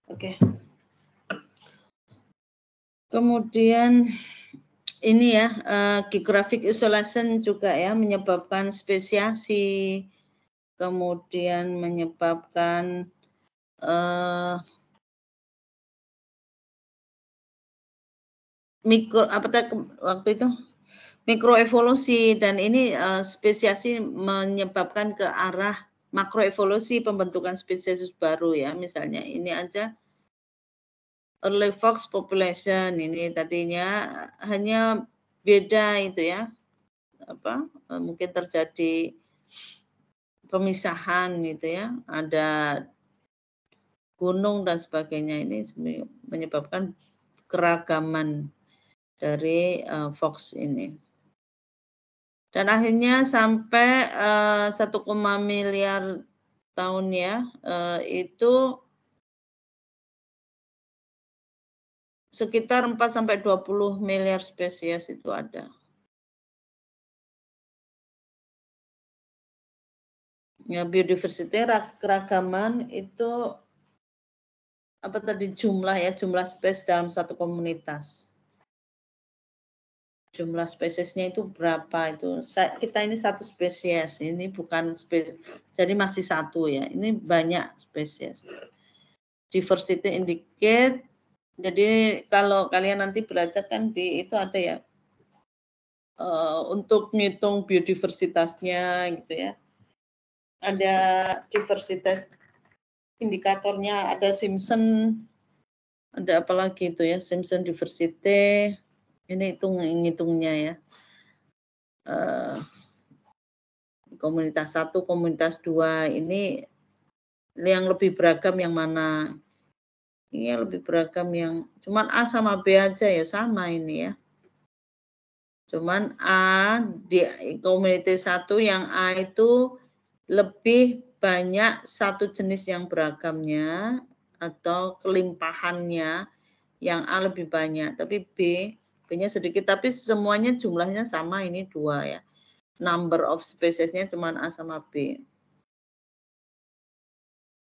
Oke. Kemudian ini ya, geographic isolation juga ya menyebabkan spesiasi, kemudian menyebabkan waktu itu mikroevolusi, dan ini spesiasi menyebabkan ke arah makroevolusi, pembentukan spesies baru ya. Misalnya ini aja early fox population, ini tadinya hanya beda itu ya, mungkin terjadi pemisahan gitu ya, ada gunung dan sebagainya. Ini menyebabkan keragaman dari Fox ini. Dan akhirnya sampai 1, miliar tahun ya, itu sekitar 4-20 miliar spesies itu ada. Ya, biodiversity, keragaman itu apa tadi jumlah spesies dalam suatu komunitas. Jumlah spesiesnya itu berapa itu? Kita ini satu spesies, ini bukan spesies, jadi masih satu ya. Ini banyak spesies. Diversity indicate. Jadi kalau kalian nanti belajar kan di itu ada ya untuk ngitung biodiversitasnya gitu ya. Ada diversitas indikatornya, ada Simpson, ada apa lagi itu ya, Simpson diversity. Ini ngitungnya ya. Komunitas 1, komunitas 2 ini yang lebih beragam yang mana? Ini yang lebih beragam yang cuman A sama B aja ya sama ini ya. Cuman A di komunitas 1 yang A itu lebih banyak satu jenis yang beragamnya atau kelimpahannya, yang A lebih banyak, tapi B-nya sedikit, tapi semuanya jumlahnya sama, ini 2 ya. Number of spesiesnya cuma A sama B.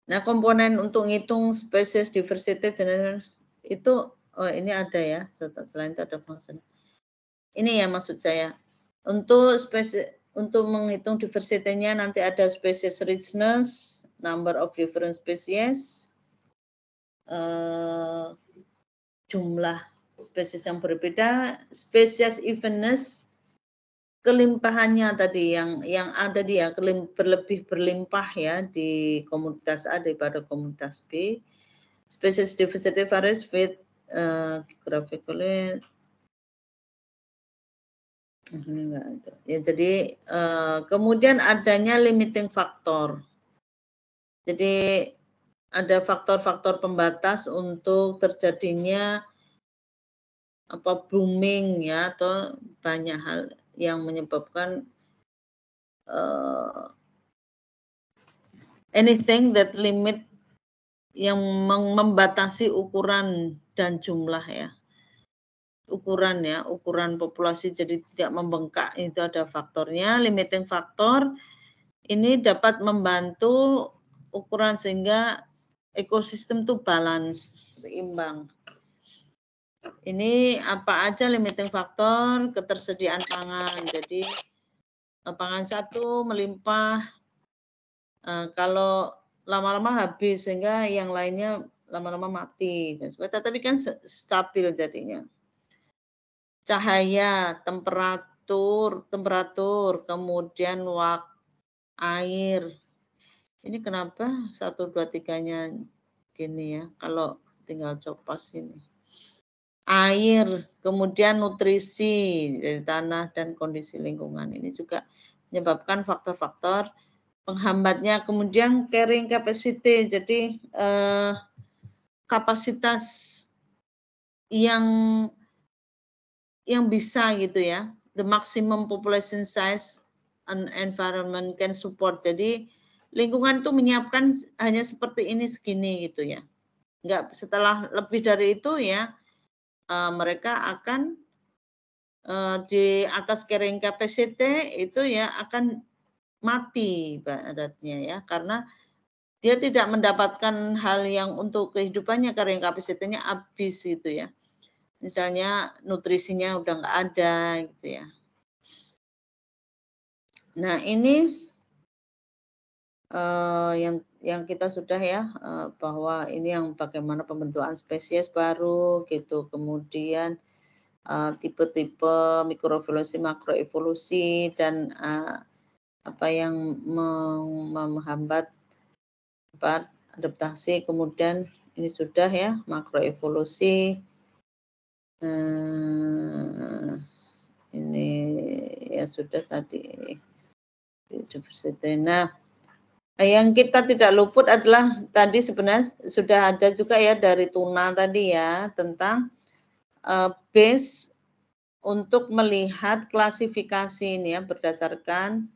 Nah, komponen untuk ngitung spesies diversity itu ini ada ya, selain itu ada fungsi. Ini ya maksud saya. Untuk menghitung diversity-nya nanti ada species richness, number of different species, jumlah spesies yang berbeda, spesies evenness, kelimpahannya tadi yang ada dia berlimpah ya di komunitas A daripada komunitas B. Species diversity varies with graphically. Ini enggak ada. Ya, jadi kemudian adanya limiting factor. Jadi ada faktor-faktor pembatas untuk terjadinya booming ya atau banyak hal yang menyebabkan anything that limit yang membatasi ukuran dan jumlah ya. Ukuran populasi jadi tidak membengkak, itu ada faktornya. Limiting factor ini dapat membantu ukuran sehingga ekosistem itu balance, seimbang. Ini apa aja limiting factor? Ketersediaan pangan. Jadi pangan satu melimpah, kalau lama-lama habis sehingga yang lainnya lama-lama mati. Tapi kan stabil jadinya. Cahaya, temperatur, kemudian air. Ini kenapa 1, 2, 3-nya gini ya? Kalau tinggal copas ini. Air, kemudian nutrisi dari tanah dan kondisi lingkungan. Ini juga menyebabkan faktor-faktor penghambatnya. Kemudian carrying capacity, jadi kapasitas yang bisa gitu ya. The maximum population size an environment can support. Jadi lingkungan itu menyiapkan hanya seperti ini segini gitu ya. Enggak, setelah lebih dari itu ya mereka akan di atas carrying capacity itu ya akan mati ibaratnya ya, karena dia tidak mendapatkan hal yang untuk kehidupannya, carrying capacity-nya habis gitu ya. Misalnya nutrisinya udah nggak ada gitu ya. Nah ini yang kita sudah ya bahwa ini yang bagaimana pembentukan spesies baru gitu, kemudian tipe-tipe mikroevolusi, makroevolusi, dan apa yang menghambat adaptasi. Kemudian ini sudah ya makroevolusi. Ini ya sudah tadi diversity. Nah, Yang kita tidak luput adalah tadi sebenarnya sudah ada juga ya dari Tuna tadi ya, tentang base untuk melihat klasifikasi ini ya, berdasarkan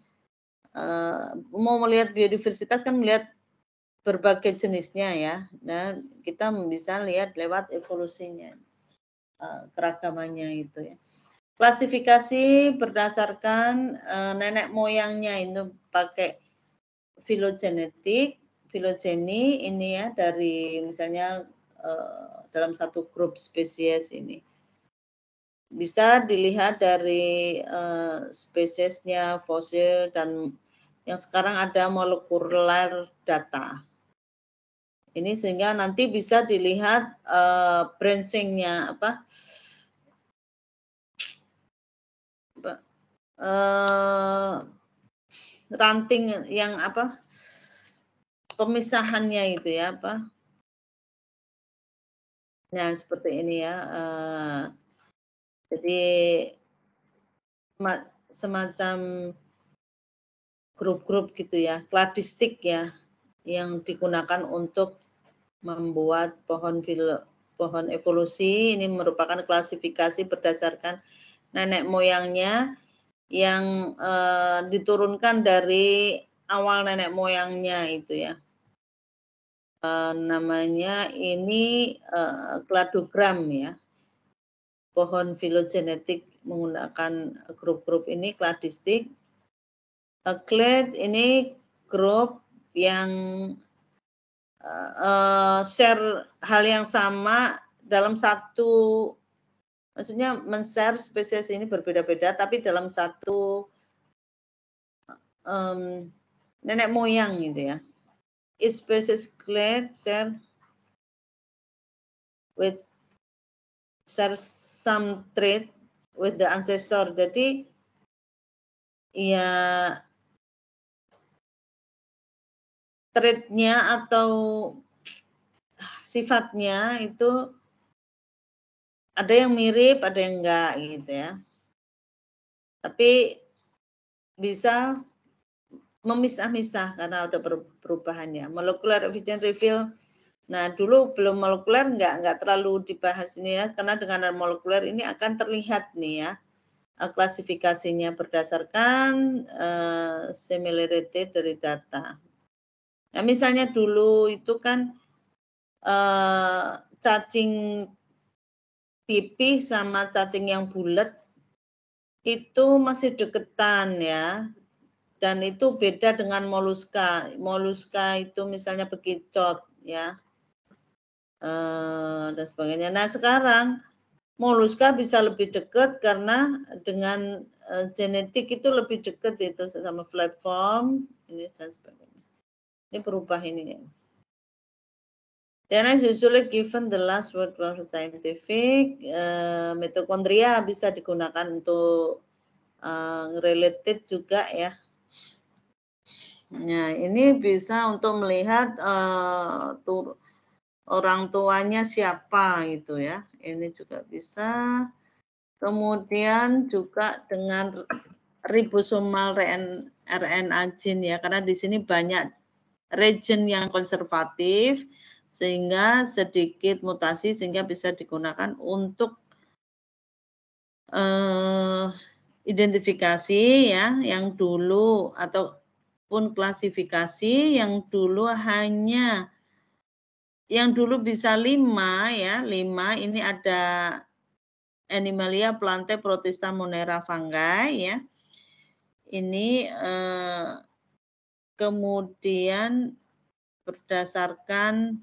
mau melihat biodiversitas kan melihat berbagai jenisnya ya. Nah, kita bisa lihat lewat evolusinya, keragamannya itu ya. Klasifikasi berdasarkan nenek moyangnya itu pakai filogenetik, filogeni ini ya, dari misalnya dalam satu grup spesies ini. Bisa dilihat dari spesiesnya, fosil, dan yang sekarang ada molekuler data. Ini sehingga nanti bisa dilihat branching-nya ranting yang pemisahannya itu ya nah seperti ini ya, jadi semacam grup-grup gitu ya, kladistik ya, yang digunakan untuk membuat pohon evolusi. Ini merupakan klasifikasi berdasarkan nenek moyangnya yang diturunkan dari awal nenek moyangnya itu ya. Namanya ini kladogram ya. Pohon filogenetik menggunakan grup-grup ini kladistik. Clade ini grup yang share hal yang sama dalam satu, maksudnya men-share spesies ini berbeda-beda tapi dalam satu nenek moyang gitu ya. Each species clade share some trait with the ancestor. Jadi ya trait-nya atau sifatnya itu ada yang mirip, ada yang enggak gitu ya. Tapi bisa memisah-misah karena ada perubahannya. Molecular evidence reveal. Nah, dulu belum molekuler enggak terlalu dibahas ini ya, karena dengan molekuler ini akan terlihat nih ya klasifikasinya berdasarkan similarity dari data. Nah, misalnya dulu itu kan cacing pipih sama cacing yang bulat itu masih deketan ya. Dan itu beda dengan moluska. Moluska itu misalnya bekicot ya. Dan sebagainya. Nah, sekarang moluska bisa lebih dekat karena dengan genetik itu lebih dekat itu sama platform ini dan sebagainya. Ini berubah ini ya. Then is usually given the last word for scientific. Mitokondria bisa digunakan untuk related juga ya. Nah, ini bisa untuk melihat orang tuanya siapa gitu ya. Ini juga bisa. Kemudian juga dengan ribosomal RNA gene ya, karena di sini banyak region yang konservatif sehingga sedikit mutasi sehingga bisa digunakan untuk identifikasi ya, yang dulu ataupun klasifikasi yang dulu bisa 5 ya, 5 ini ada Animalia Plantae Protista Monera Fungi ya. Ini kemudian berdasarkan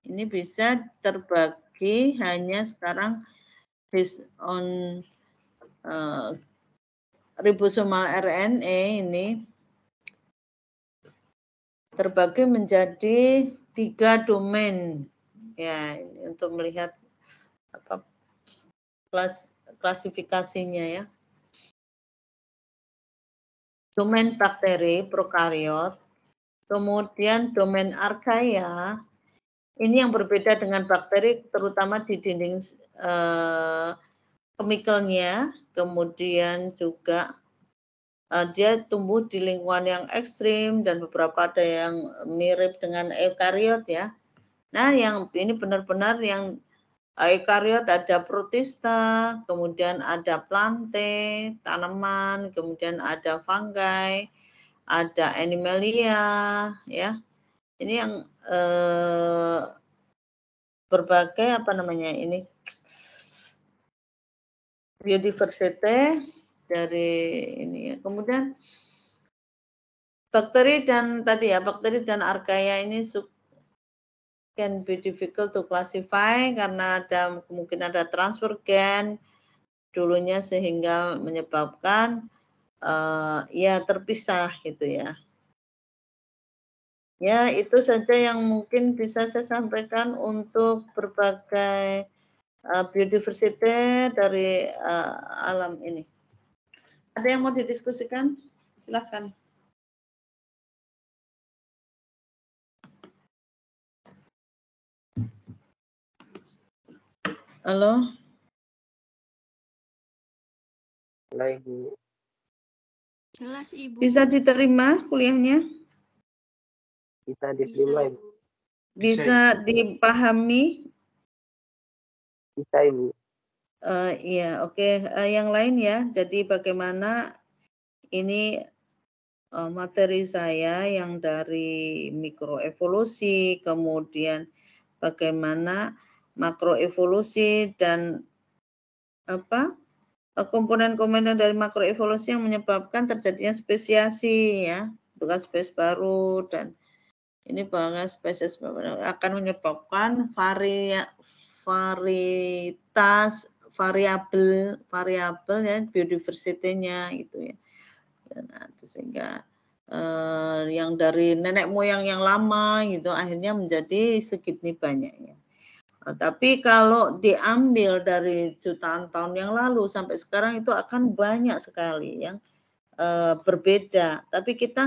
ini bisa terbagi hanya sekarang based on ribosomal RNA ini terbagi menjadi 3 domain ya, ini untuk melihat klasifikasinya ya. Domain bakteri prokariot, kemudian domain archaea. Ini yang berbeda dengan bakteri terutama di dinding chemicalnya, kemudian juga dia tumbuh di lingkungan yang ekstrim dan beberapa ada yang mirip dengan eukariot ya. Nah, yang ini benar-benar yang eukariot ada protista, kemudian ada plante, tanaman, kemudian ada fungi, ada animalia ya. Ini yang berbagai apa namanya ini biodiversity dari ini ya. Kemudian bakteri dan tadi ya, bakteri dan archaea ini can be difficult to classify karena ada kemungkinan ada transfer gen dulunya sehingga menyebabkan ya terpisah gitu ya. Ya, itu saja yang mungkin bisa saya sampaikan untuk berbagai biodiversity dari alam ini. Ada yang mau didiskusikan? Silakan. Halo? Halo Ibu. Jelas, Ibu. Bisa diterima kuliahnya? Bisa Bisa, diterima Ibu. Ibu. Bisa dipahami? Bisa Ibu. Iya, oke. Yang lain ya. Jadi bagaimana ini materi saya yang dari mikroevolusi, kemudian bagaimana makroevolusi dan apa komponen-komponen dari makroevolusi yang menyebabkan terjadinya spesiasi ya, bentukan spesies baru, dan ini bahkan spesies akan menyebabkan varietas variabel ya biodiversity-nya gitu ya. Nah, sehingga yang dari nenek moyang yang lama gitu akhirnya menjadi segini banyaknya. Nah, tapi kalau diambil dari jutaan tahun yang lalu sampai sekarang itu akan banyak sekali yang berbeda. Tapi kita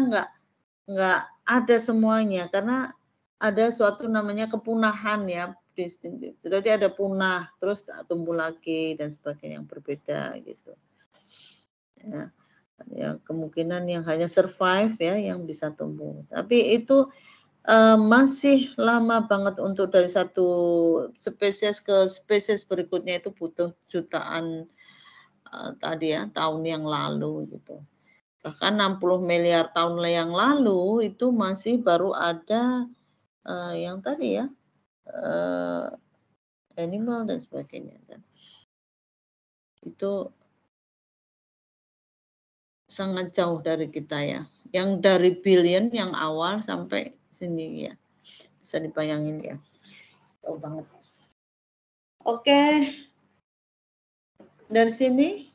nggak ada semuanya karena ada suatu namanya kepunahan ya distintif. Jadi ada punah terus tumbuh lagi dan sebagainya yang berbeda gitu. Ya, kemungkinan yang hanya survive ya yang bisa tumbuh. Tapi itu masih lama banget untuk dari satu spesies ke spesies berikutnya itu butuh jutaan tadi ya tahun yang lalu gitu. Bahkan 60 miliar tahun yang lalu itu masih baru ada yang tadi ya animal dan sebagainya. Dan itu sangat jauh dari kita ya. Yang dari billion yang awal sampai sini ya. Bisa dibayangin ya. Jauh banget. Oke. Dari sini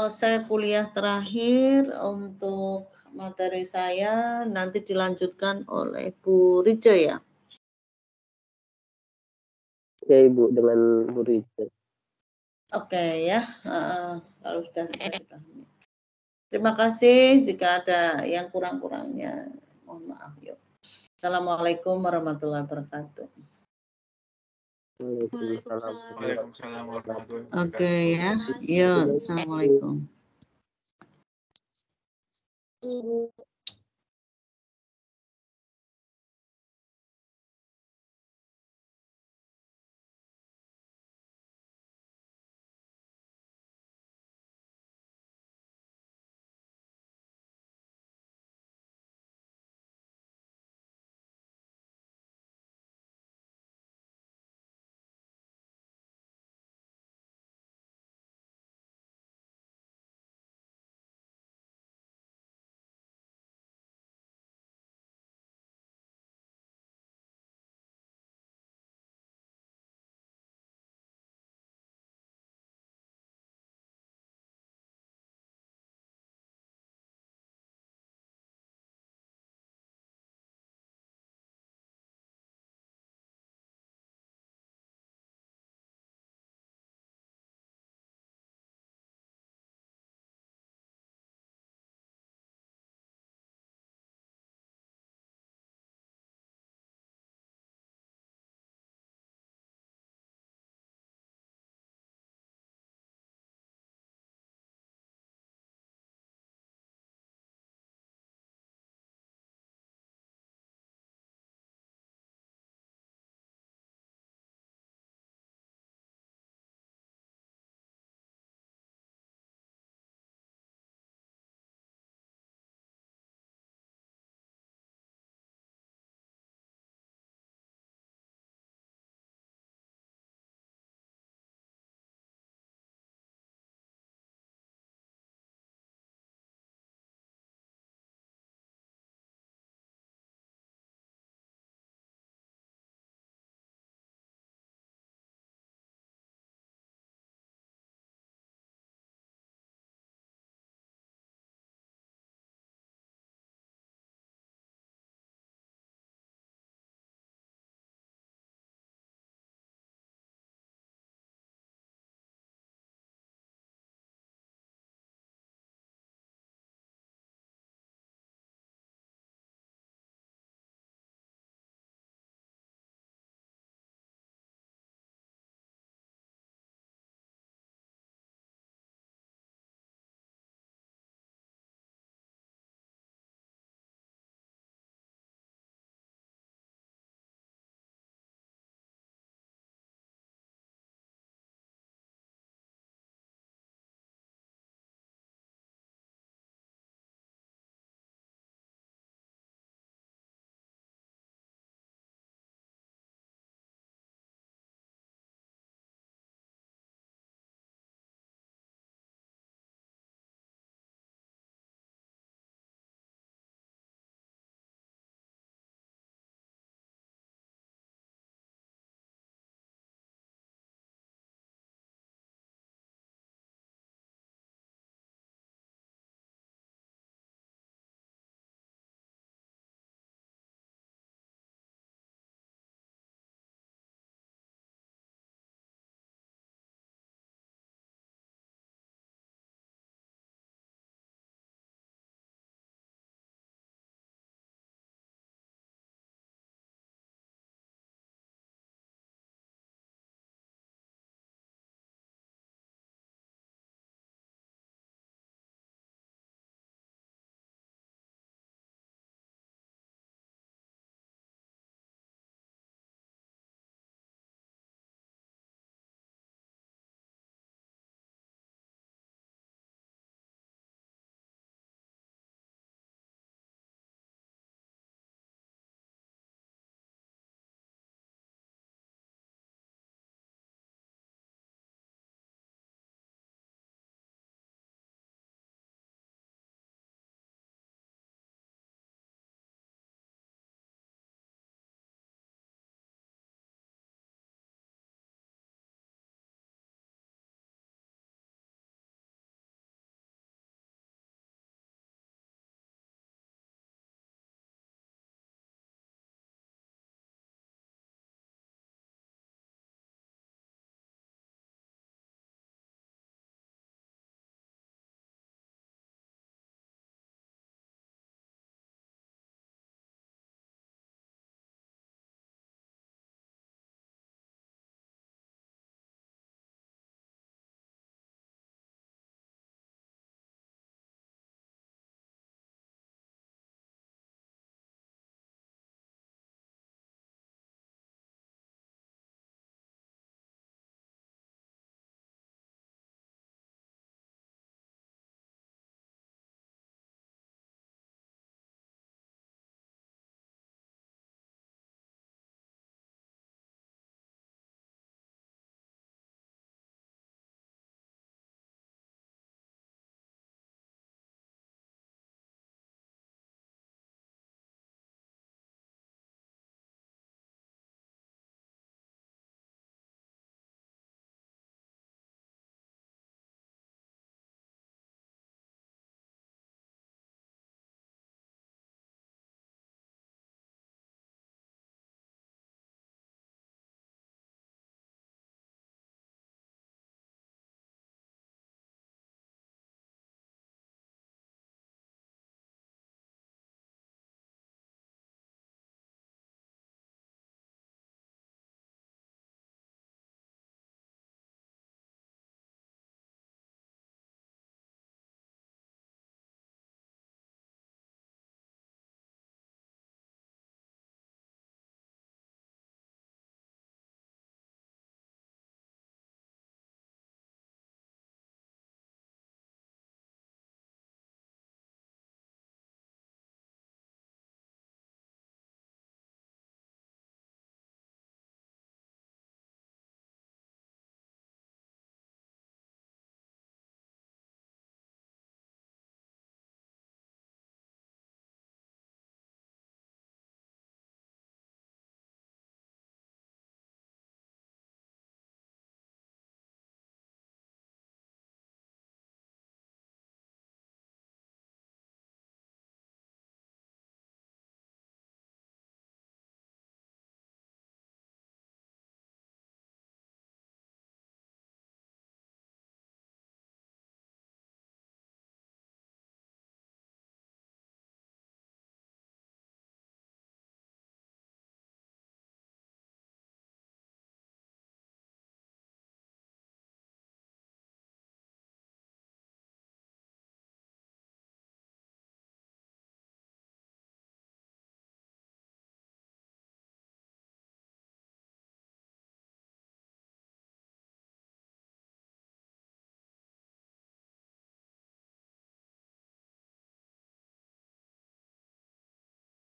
saya kuliah terakhir untuk materi saya nanti dilanjutkan oleh Bu Rijo ya. Ya Ibu, dengan Bu Rijo. Oke ya, kalau sudah bisa dipahami. Terima kasih, jika ada yang kurang-kurangnya mohon maaf. Yuk. Assalamualaikum warahmatullahi wabarakatuh. Waalaikumsalam warahmatullahi wabarakatuh. Oke ya, yuk, assalamualaikum. Ibu.